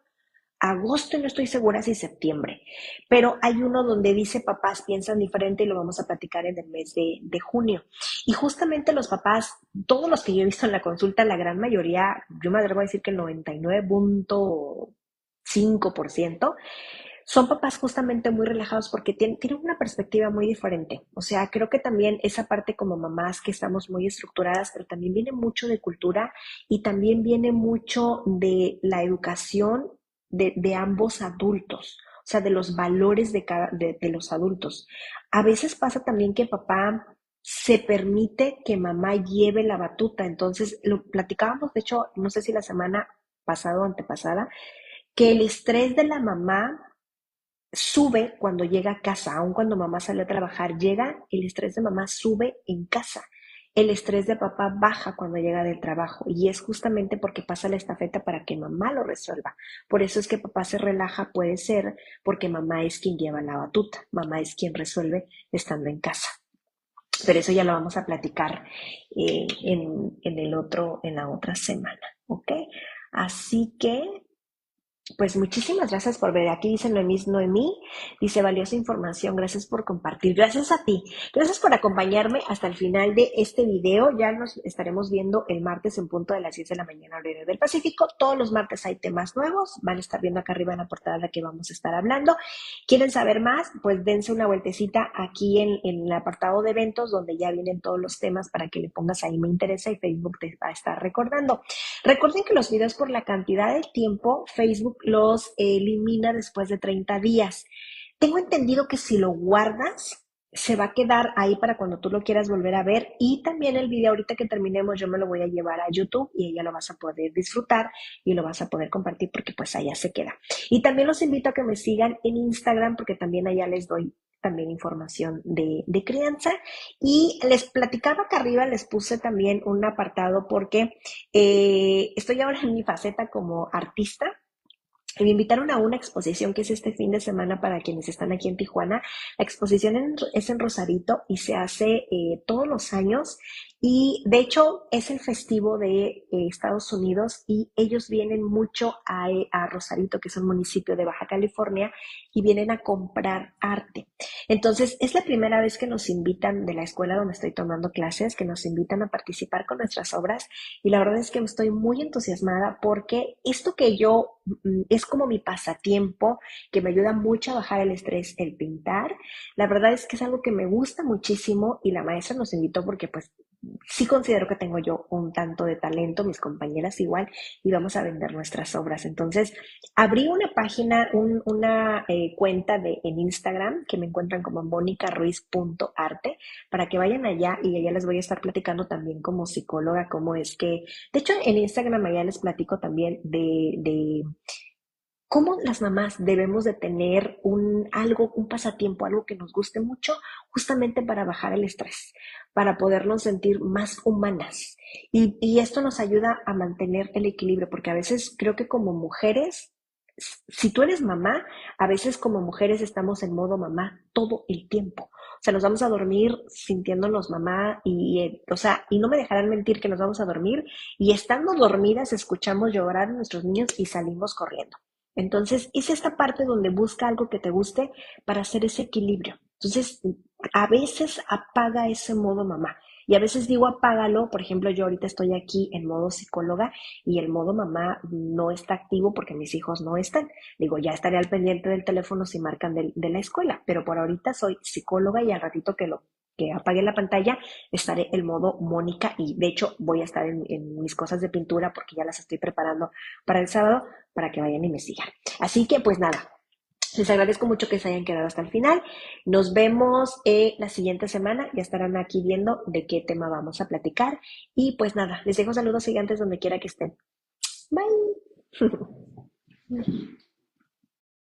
agosto y no estoy segura si septiembre, pero hay uno donde dice papás piensan diferente y lo vamos a platicar en el mes de junio. Y justamente los papás, todos los que yo he visto en la consulta, la gran mayoría, yo me atrevo a decir que el 99.5% son papás justamente muy relajados porque tienen una perspectiva muy diferente. O sea, creo que también esa parte como mamás que estamos muy estructuradas, pero también viene mucho de cultura y también viene mucho de la educación de ambos adultos, o sea, de los valores de los adultos. A veces pasa también que papá se permite que mamá lleve la batuta. Entonces, lo platicábamos, de hecho, no sé si la semana pasada o antepasada, que el estrés de la mamá sube cuando llega a casa, aun cuando mamá sale a trabajar, llega, el estrés de mamá sube en casa. El estrés de papá baja cuando llega del trabajo y es justamente porque pasa la estafeta para que mamá lo resuelva. Por eso es que papá se relaja, puede ser porque mamá es quien lleva la batuta, mamá es quien resuelve estando en casa. Pero eso ya lo vamos a platicar en la otra semana, ¿ok? Así que pues muchísimas gracias por ver. Aquí dice Noemí, dice valiosa información, gracias por compartir. Gracias a ti. Gracias por acompañarme hasta el final de este video. Ya nos estaremos viendo el martes en punto de las 10 de la mañana, horario del Pacífico. Todos los martes hay temas nuevos. Van a estar viendo acá arriba en la portada de la que vamos a estar hablando. ¿Quieren saber más? Pues dense una vueltecita aquí en el apartado de eventos donde ya vienen todos los temas para que le pongas ahí me interesa y Facebook te va a estar recordando. Recuerden que los videos por la cantidad de tiempo, Facebook los elimina después de 30 días. Tengo entendido que si lo guardas, se va a quedar ahí para cuando tú lo quieras volver a ver y también el video ahorita que terminemos yo me lo voy a llevar a YouTube y ahí ya lo vas a poder disfrutar y lo vas a poder compartir porque pues allá se queda. Y también los invito a que me sigan en Instagram porque también allá les doy también información de crianza y les platicaba acá arriba, les puse también un apartado porque estoy ahora en mi faceta como artista. Me invitaron a una exposición que es este fin de semana para quienes están aquí en Tijuana. La exposición es en Rosarito y se hace todos los años y de hecho es el festivo de Estados Unidos y ellos vienen mucho a Rosarito, que es un municipio de Baja California, y vienen a comprar arte. Entonces es la primera vez que nos invitan de la escuela donde estoy tomando clases, que nos invitan a participar con nuestras obras y la verdad es que estoy muy entusiasmada porque esto que yo es como mi pasatiempo, que me ayuda mucho a bajar el estrés, el pintar. La verdad es que es algo que me gusta muchísimo y la maestra nos invitó porque pues sí considero que tengo yo un tanto de talento, mis compañeras igual, y vamos a vender nuestras obras. Entonces, abrí una página, una cuenta en Instagram que me encuentran como monicaruiz.arte para que vayan allá y allá les voy a estar platicando también como psicóloga cómo es que, de hecho en Instagram allá les platico también de cómo las mamás debemos de tener un pasatiempo, algo que nos guste mucho, justamente para bajar el estrés, para podernos sentir más humanas. Y esto nos ayuda a mantener el equilibrio, porque a veces creo que como mujeres, si tú eres mamá, a veces como mujeres estamos en modo mamá todo el tiempo. O sea, nos vamos a dormir sintiéndonos mamá o sea, y no me dejarán mentir que nos vamos a dormir y estando dormidas escuchamos llorar a nuestros niños y salimos corriendo. Entonces, es esta parte donde busca algo que te guste para hacer ese equilibrio. Entonces, a veces apaga ese modo mamá. Y a veces digo apágalo, por ejemplo, yo ahorita estoy aquí en modo psicóloga y el modo mamá no está activo porque mis hijos no están. Digo, ya estaré al pendiente del teléfono si marcan de la escuela, pero por ahorita soy psicóloga y al ratito que apague la pantalla, estaré en modo Mónica y de hecho voy a estar en mis cosas de pintura porque ya las estoy preparando para el sábado para que vayan y me sigan. Así que pues nada, les agradezco mucho que se hayan quedado hasta el final. Nos vemos la siguiente semana. Ya estarán aquí viendo de qué tema vamos a platicar. Y pues nada, les dejo saludos gigantes donde quiera que estén. Bye.